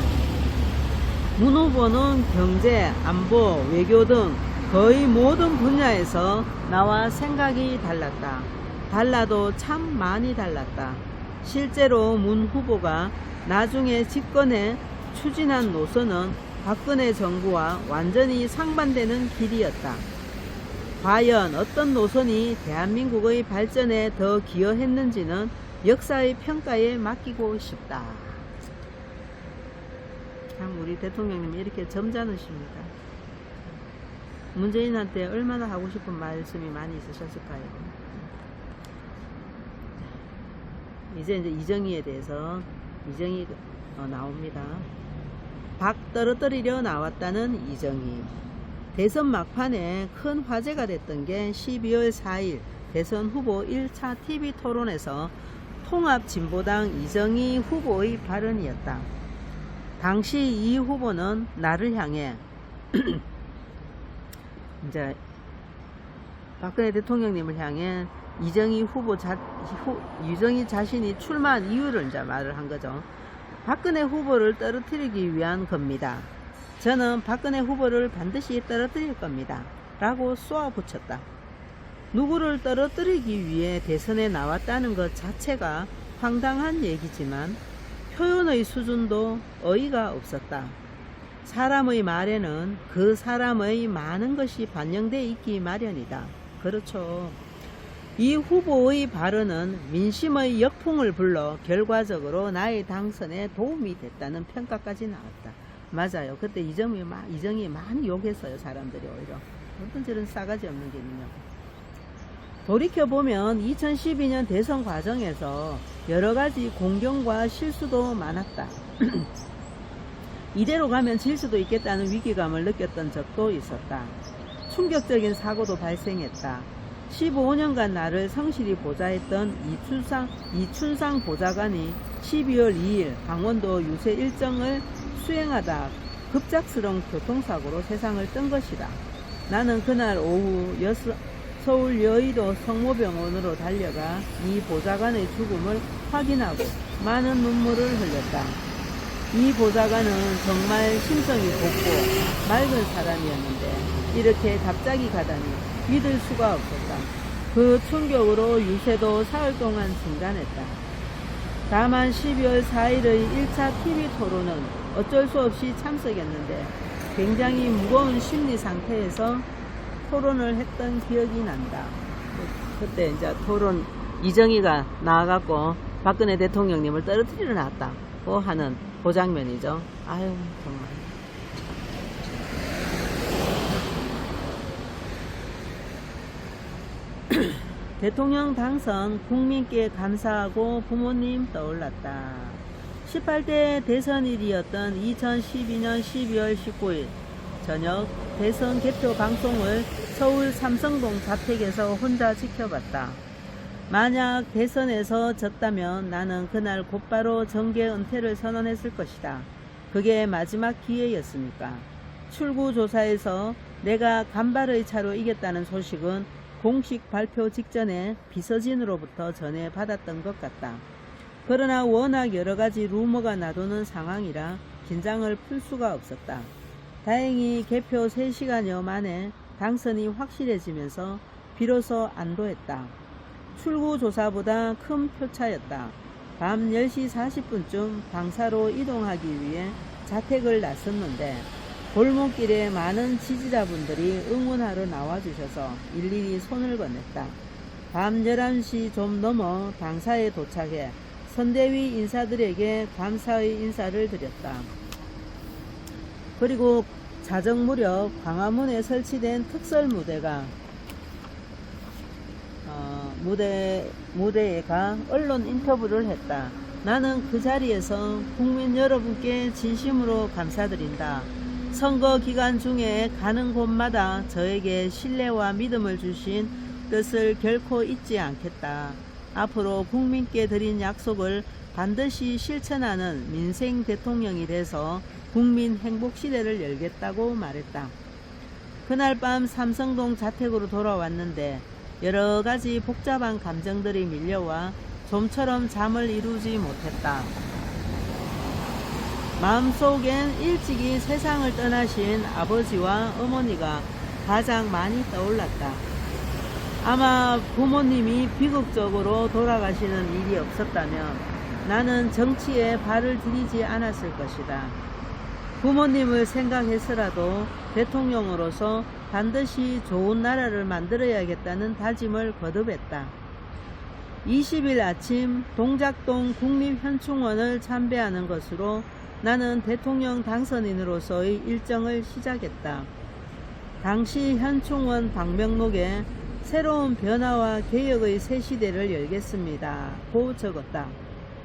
문 후보는 경제, 안보, 외교 등 거의 모든 분야에서 나와 생각이 달랐다. 달라도 참 많이 달랐다. 실제로 문 후보가 나중에 집권에 추진한 노선은 박근혜 정부와 완전히 상반되는 길이었다. 과연 어떤 노선이 대한민국의 발전에 더 기여했는지는 역사의 평가에 맡기고 싶다. 참 우리 대통령님이 이렇게 점잖으십니다. 문재인한테 얼마나 하고 싶은 말씀이 많이 있으셨을까요? 이제 이정희에 대해서 이정희 나옵니다. 박 떨어뜨리려 나왔다는 이정희. 대선 막판에 큰 화제가 됐던 게 12월 4일 대선 후보 1차 TV 토론에서 통합진보당 이정희 후보의 발언이었다. 당시 이 후보는 나를 향해 이제 박근혜 대통령님을 향해 이정희 자신이 출마한 이유를 이제 말을 한 거죠. 박근혜 후보를 떨어뜨리기 위한 겁니다. 저는 박근혜 후보를 반드시 떨어뜨릴 겁니다. 라고 쏘아붙였다. 누구를 떨어뜨리기 위해 대선에 나왔다는 것 자체가 황당한 얘기지만 표현의 수준도 어이가 없었다. 사람의 말에는 그 사람의 많은 것이 반영되어 있기 마련이다. 그렇죠. 이 후보의 발언은 민심의 역풍을 불러 결과적으로 나의 당선에 도움이 됐다는 평가까지 나왔다. 맞아요. 그때 이정희 많이 욕했어요. 사람들이 오히려. 어떤 저런 싸가지 없는 게 있느냐고. 돌이켜보면 2012년 대선 과정에서 여러가지 공경과 실수도 많았다. 이대로 가면 질 수도 있겠다는 위기감을 느꼈던 적도 있었다. 충격적인 사고도 발생했다. 15년간 나를 성실히 보좌했던 이춘상 보좌관이 12월 2일 강원도 유세 일정을 수행하다 급작스러운 교통사고로 세상을 뜬 것이다. 나는 그날 오후 서울 여의도 성모병원으로 달려가 이 보좌관의 죽음을 확인하고 많은 눈물을 흘렸다. 이 보좌관은 정말 심성이 곱고 맑은 사람이었는데 이렇게 갑자기 가다니 믿을 수가 없었다. 그 충격으로 유세도 사흘 동안 중단했다. 다만 12월 4일의 1차 TV 토론은 어쩔 수 없이 참석했는데 굉장히 무거운 심리 상태에서 토론을 했던 기억이 난다. 그때 이제 토론 이정희가 나와갖고 박근혜 대통령님을 떨어뜨리러 나왔다고 하는 그 장면이죠. 아유 정말. 대통령 당선 국민께 감사하고 부모님 떠올랐다. 18대 대선일이었던 2012년 12월 19일 저녁 대선 개표 방송을 서울 삼성동 자택에서 혼자 지켜봤다. 만약 대선에서 졌다면 나는 그날 곧바로 정계 은퇴를 선언했을 것이다. 그게 마지막 기회였으니까. 출구조사에서 내가 간발의 차로 이겼다는 소식은 공식 발표 직전에 비서진으로부터 전해받았던 것 같다. 그러나 워낙 여러가지 루머가 나도는 상황이라 긴장을 풀 수가 없었다. 다행히 개표 3시간여 만에 당선이 확실해지면서 비로소 안도했다. 출구조사보다 큰 표차였다. 밤 10시 40분쯤 방사로 이동하기 위해 자택을 나섰는데 골목길에 많은 지지자분들이 응원하러 나와주셔서 일일이 손을 건넸다. 밤 11시 좀 넘어 방사에 도착해 선대위 인사들에게 감사의 인사를 드렸다. 그리고 자정 무렵 광화문에 설치된 특설 무대가 무대에 가 언론 인터뷰를 했다. 나는 그 자리에서 국민 여러분께 진심으로 감사드린다. 선거 기간 중에 가는 곳마다 저에게 신뢰와 믿음을 주신 뜻을 결코 잊지 않겠다. 앞으로 국민께 드린 약속을 반드시 실천하는 민생 대통령이 돼서 국민 행복 시대를 열겠다고 말했다. 그날 밤 삼성동 자택으로 돌아왔는데 여러 가지 복잡한 감정들이 밀려와 좀처럼 잠을 이루지 못했다. 마음속엔 일찍이 세상을 떠나신 아버지와 어머니가 가장 많이 떠올랐다. 아마 부모님이 비극적으로 돌아가시는 일이 없었다면 나는 정치에 발을 들이지 않았을 것이다. 부모님을 생각해서라도 대통령으로서 반드시 좋은 나라를 만들어야겠다는 다짐을 거듭했다. 20일 아침 동작동 국립현충원을 참배하는 것으로 나는 대통령 당선인으로서의 일정을 시작했다. 당시 현충원 방명록에 새로운 변화와 개혁의 새 시대를 열겠습니다. 고 적었다.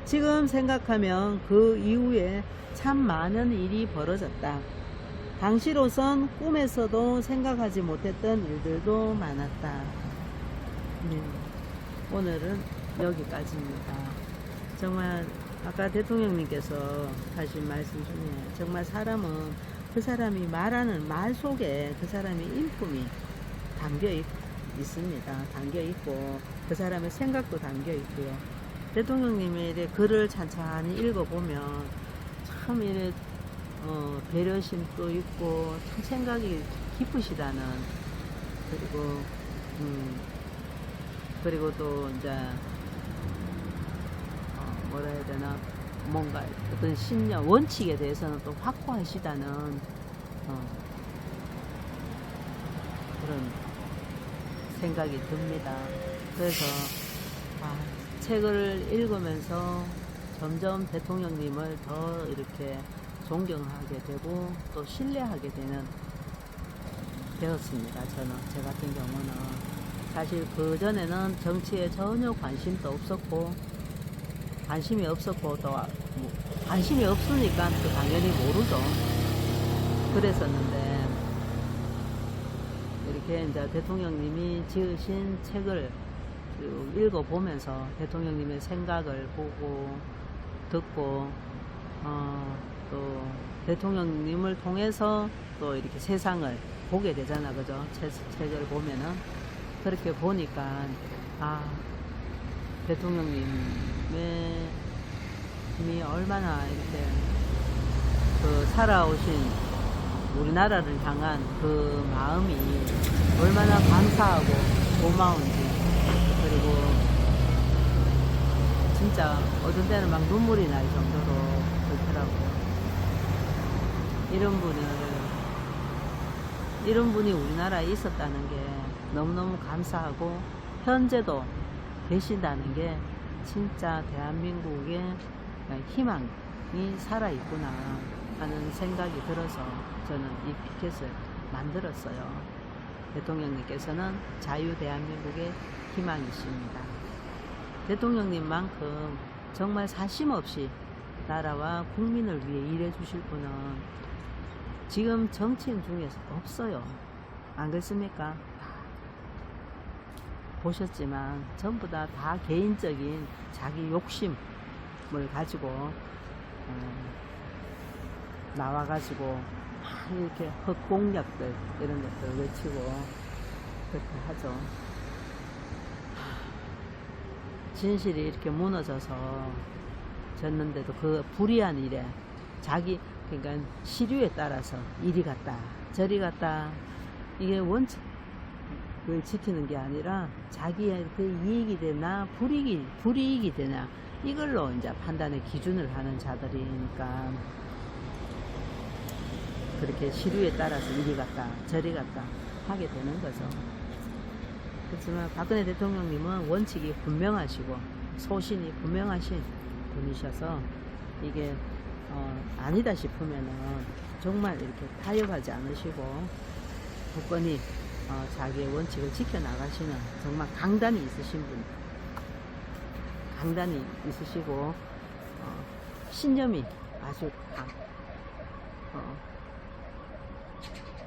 지금 생각하면 그 이후에 참 많은 일이 벌어졌다. 당시로선 꿈에서도 생각하지 못했던 일들도 많았다. 네, 오늘은 여기까지입니다. 정말 아까 대통령님께서 하신 말씀 중에 정말 사람은 그 사람이 말하는 말 속에 그 사람의 인품이 담겨 있습니다. 담겨 있고 그 사람의 생각도 담겨 있고요. 대통령님의 글을 찬찬히 읽어보면 참 이래 배려심도 있고 참 생각이 깊으시다는, 그리고 또 이제 뭐라 해야 되나, 뭔가 어떤 신념, 원칙에 대해서는 또 확고하시다는 그런 생각이 듭니다. 그래서 책을 읽으면서 점점 대통령님을 더 이렇게 존경하게 되고 또 신뢰하게 되었습니다. 제 같은 경우는 사실 그전에는 정치에 전혀 관심도 없었고, 관심이 없었고, 또 관심이 없으니까 또 당연히 모르죠. 그랬었는데 이렇게 이제 대통령님이 지으신 책을 읽어보면서 대통령님의 생각을 보고 듣고 또 대통령님을 통해서 또 이렇게 세상을 보게 되잖아, 그죠? 책을 보면은. 그렇게 보니까 대통령님이 얼마나 이렇게 그 살아오신 우리나라를 향한 그 마음이 얼마나 감사하고 고마운지, 그리고 진짜 어떤 때는 막 눈물이 날 정도로 그렇더라고요. 이런 분이 우리나라에 있었다는 게 너무너무 감사하고, 현재도 계신다는 게 진짜 대한민국의 희망이 살아있구나 하는 생각이 들어서 저는 이 피켓을 만들었어요. 대통령님께서는 자유 대한민국의 희망이십니다. 대통령님만큼 정말 사심없이 나라와 국민을 위해 일해 주실 분은 지금 정치인 중에서 없어요. 안 그렇습니까? 보셨지만 전부 다 개인적인 자기 욕심을 가지고 나와가지고 이렇게 헛공약들 이런 것들 외치고 그렇게 하죠. 진실이 이렇게 무너져서 졌는데도 그 불의한 일에 그러니까 시류에 따라서 이리 갔다 저리 갔다, 이게 원칙을 지키는 게 아니라 자기의 그 이익이 되나 불이익이 되나 이걸로 이제 판단의 기준을 하는 자들이니까 그렇게 시류에 따라서 이리 갔다 저리 갔다 하게 되는 거죠. 그렇지만 박근혜 대통령님은 원칙이 분명하시고 소신이 분명하신 분이셔서 이게 아니다 싶으면은 정말 이렇게 타협하지 않으시고 굳건히 자기의 원칙을 지켜나가시는 정말 강단이 있으신 분, 강단이 있으시고 신념이 아주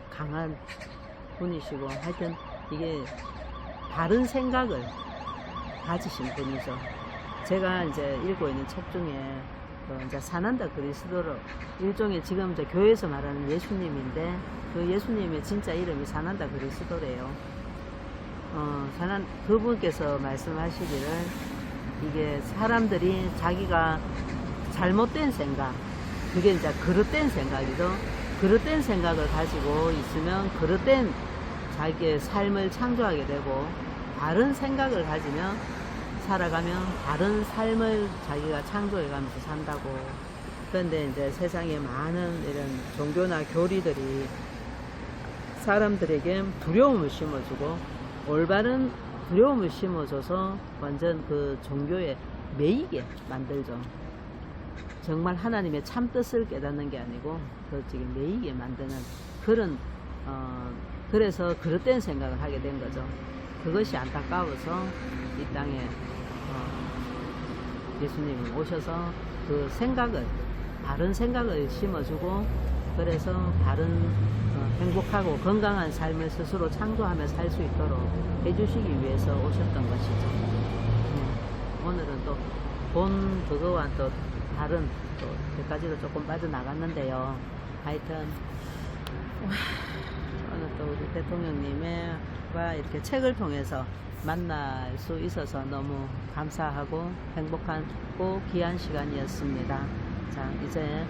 강한 분이시고, 하여튼 이게 바른 생각을 가지신 분이죠. 제가 이제 읽고 있는 책 중에 이제 사난다 그리스도로, 일종의 지금 이제 교회에서 말하는 예수님인데 그 예수님의 진짜 이름이 사난다 그리스도래요. 그분께서 말씀하시기를 이게 사람들이 자기가 잘못된 생각, 그게 이제 그릇된 생각이죠. 그릇된 생각을 가지고 있으면 그릇된 자기의 삶을 창조하게 되고, 바른 생각을 가지면 살아가면 바른 삶을 자기가 창조해가면서 산다고. 그런데 이제 세상에 많은 이런 종교나 교리들이 사람들에게 두려움을 심어주고, 올바른 두려움을 심어줘서 완전 그 종교에 매이게 만들죠. 정말 하나님의 참 뜻을 깨닫는 게 아니고 그 지금 매이게 만드는 그런 그래서 그릇된 생각을 하게 된 거죠. 그것이 안타까워서 이 땅에 예수님이 오셔서 그 생각을, 바른 생각을 심어주고, 그래서 바른 행복하고 건강한 삶을 스스로 창조하며 살 수 있도록 해주시기 위해서 오셨던 것이죠. 오늘은 또 본 그거와 또 다른 또 몇 가지로 조금 빠져나갔는데요. 하여튼 오늘 또 우리 대통령님과 이렇게 책을 통해서 만날 수 있어서 너무 감사하고 행복한 꼭 귀한 시간이었습니다. 자, 이제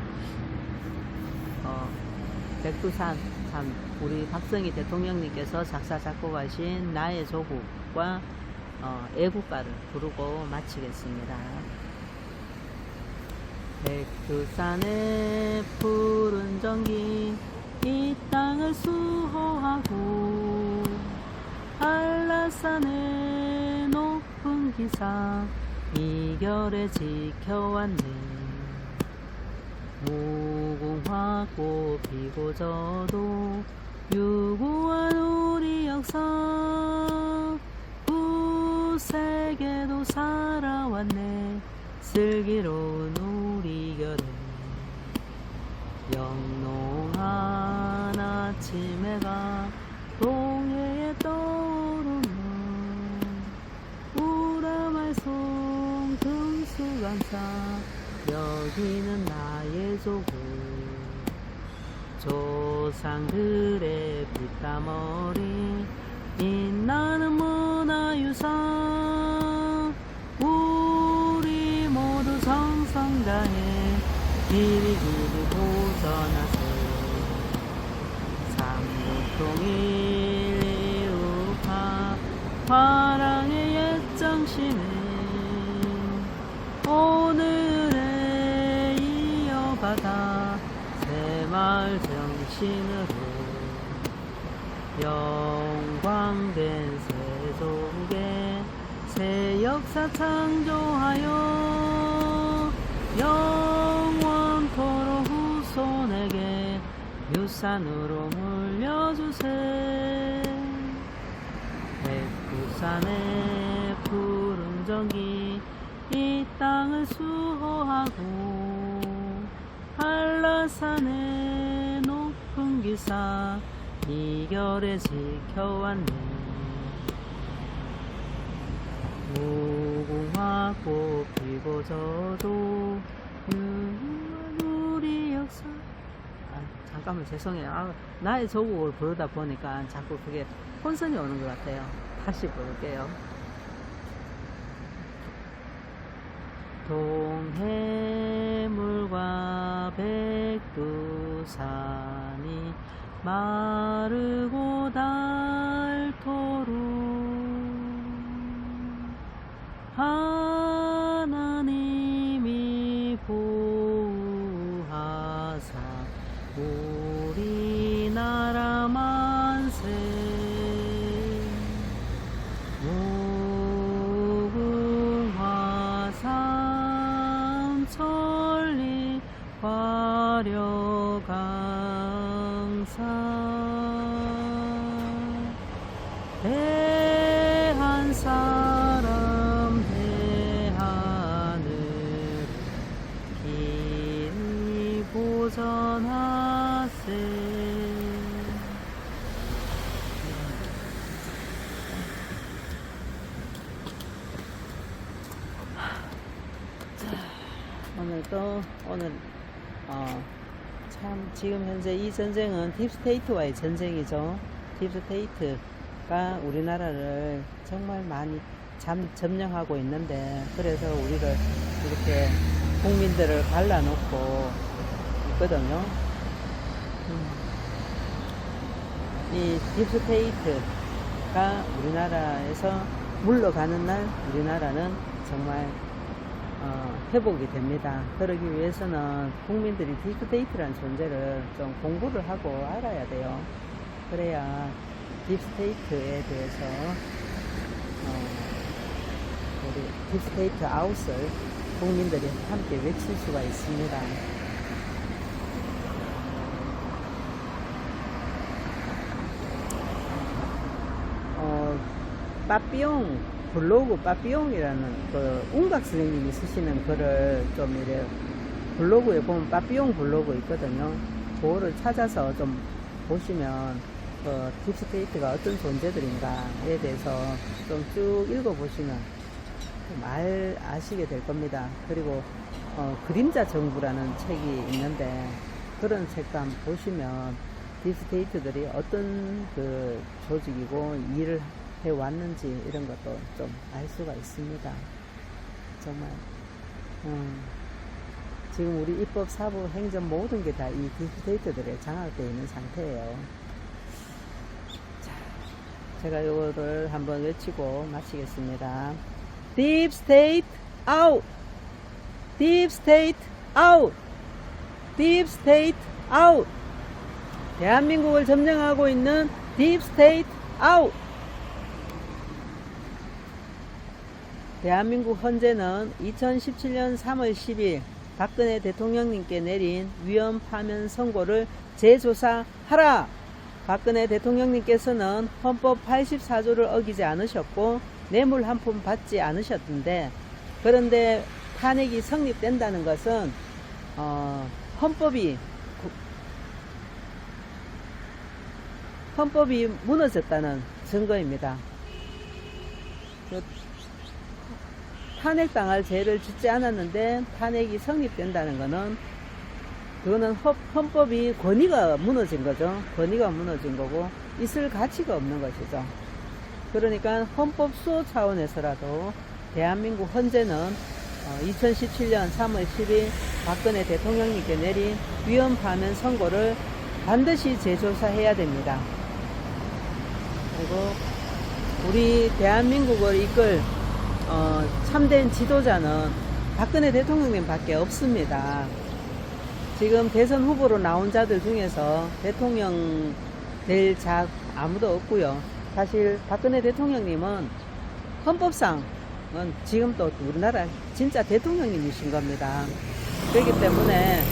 백두산 참 우리 박정희 대통령님께서 작사 작곡하신 나의 조국과 애국가를 부르고 마치겠습니다. 백두산의 푸른 전기 이 땅을 수호하고, 한라산의 높은 기사 이결에 지켜왔네. 무궁화 꽃 피고 져도 유구한 우리 역사, 구세계도 살아왔네. 슬기로운 우리 결에 영롱한 아침 해가 동해에 떠오르면 우라말송 금수강사 여기는 나의 조국. 조상들의 피땀 어린 빛나는 문화유산 우리 모두 정성 다해 길이 도전하세 삼국통일 이웃파 화랑의 옛 정신은 오늘에 이어받아 새마을 정신으로 영광된 세속에 새 역사 창조하여 영원토록 후손에게 유산으로 물려주세 백두산의 푸른 전기 이 땅을 수호하고 한라산의 높은 기사 이결에 지켜왔네 무궁화 꽃 피고 져도 유한 우리 역사 잠깐만 죄송해요 나의 조국을 부르다 보니까 자꾸 그게 혼선이 오는 것 같아요 다시 부를게요 동해물과 백두산이 마르고 닳도록 하나님이 보호하사 우리나라 만세 무궁화 삼천리 화려강산 대한사람 대하늘 길이 보전하세 오늘 참 지금 현재 이 전쟁은 딥스테이트와의 전쟁이죠. 딥스테이트가 우리나라를 정말 많이 점령하고 있는데 그래서 우리를 이렇게 국민들을 갈라놓고 있거든요. 이 딥스테이트가 우리나라에서 물러가는 날 우리나라는 정말 회복이 됩니다. 그러기 위해서는 국민들이 딥스테이트라는 존재를 좀 공부를 하고 알아야 돼요. 그래야 딥스테이트에 대해서 우리 딥스테이트 아웃을 국민들이 함께 외칠 수가 있습니다. 빠삐용 블로그 빠삐용이라는 그 운각 선생님이 쓰시는 글을 좀 이래 블로그에 보면 빠삐용 블로그 있거든요. 그거를 찾아서 좀 보시면 딥스테이트가 어떤 존재들인가에 대해서 좀 쭉 읽어보시면 말 아시게 될 겁니다. 그리고 그림자 정부라는 책이 있는데 그런 책도 한번 보시면 딥스테이트들이 어떤 그 조직이고 일을 해왔는지 이런 것도 좀 알 수가 있습니다. 정말 지금 우리 입법, 사법, 행정 모든 게 다 이 딥스테이트들에 장악되어 있는 상태예요. 자, 제가 이거를 한번 외치고 마치겠습니다. Deep State out! Deep State out! Deep State out! 대한민국을 점령하고 있는 Deep State out! 대한민국 헌재는 2017년 3월 10일 박근혜 대통령님께 내린 위헌 파면 선고를 재조사하라! 박근혜 대통령님께서는 헌법 84조를 어기지 않으셨고 뇌물 한 푼 받지 않으셨던데 그런데 탄핵이 성립된다는 것은 헌법이 무너졌다는 증거입니다. 탄핵당할 죄를 짓지 않았는데 탄핵이 성립된다는 것은 그거는 헌법이 권위가 무너진 거죠. 권위가 무너진 거고 있을 가치가 없는 것이죠. 그러니까 헌법 수호 차원에서라도 대한민국 헌재는 2017년 3월 10일 박근혜 대통령님께 내린 위헌 파면 선고를 반드시 재조사해야 됩니다. 그리고 우리 대한민국을 이끌 참된 지도자는 박근혜 대통령님 밖에 없습니다. 지금 대선 후보로 나온 자들 중에서 대통령 될 자 아무도 없고요. 사실 박근혜 대통령님은 헌법상은 지금 또 우리나라 진짜 대통령님이신 겁니다. 그렇기 때문에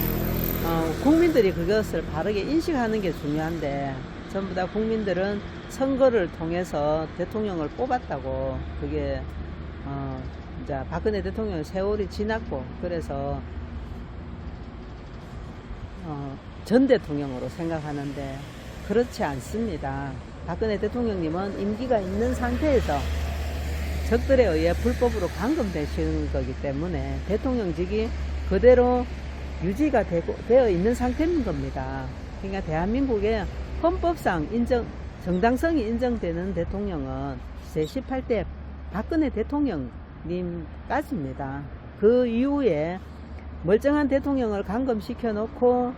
국민들이 그것을 바르게 인식하는 게 중요한데, 전부 다 국민들은 선거를 통해서 대통령을 뽑았다고, 그게 이제 박근혜 대통령 세월이 지났고 그래서 전 대통령으로 생각하는데 그렇지 않습니다. 박근혜 대통령님은 임기가 있는 상태에서 적들에 의해 불법으로 감금되시는 거기 때문에 대통령직이 그대로 유지가 되어 있는 상태인 겁니다. 그러니까 대한민국의 헌법상 정당성이 인정되는 대통령은 제18대 박근혜 대통령님까지입니다. 그 이후에 멀쩡한 대통령을 감금시켜 놓고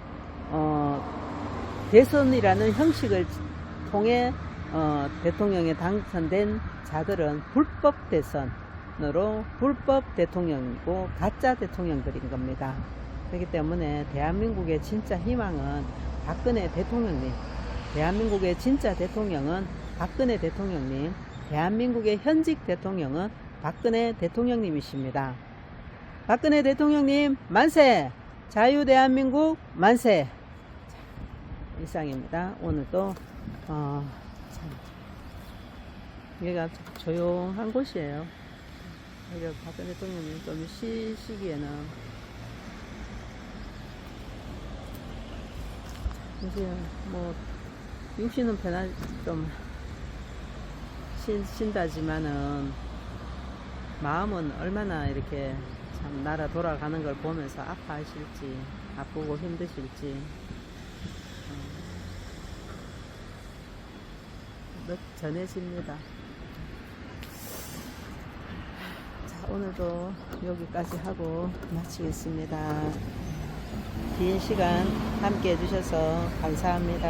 대선이라는 형식을 통해 대통령에 당선된 자들은 불법 대선으로 불법 대통령이고 가짜 대통령들인 겁니다. 그렇기 때문에 대한민국의 진짜 희망은 박근혜 대통령님, 대한민국의 진짜 대통령은 박근혜 대통령님, 대한민국의 현직 대통령은 박근혜 대통령님이십니다. 박근혜 대통령님 만세! 자유대한민국 만세! 이상입니다. 오늘도 여기가 조용한 곳이에요. 여기가 박근혜 대통령님 좀 쉬시기에는 이제 뭐 육신은 편하 좀 쉰다지만은 마음은 얼마나 이렇게 참 나라 돌아가는 걸 보면서 아파하실지, 아프고 힘드실지 전해집니다. 자, 오늘도 여기까지 하고 마치겠습니다. 긴 시간 함께 해주셔서 감사합니다.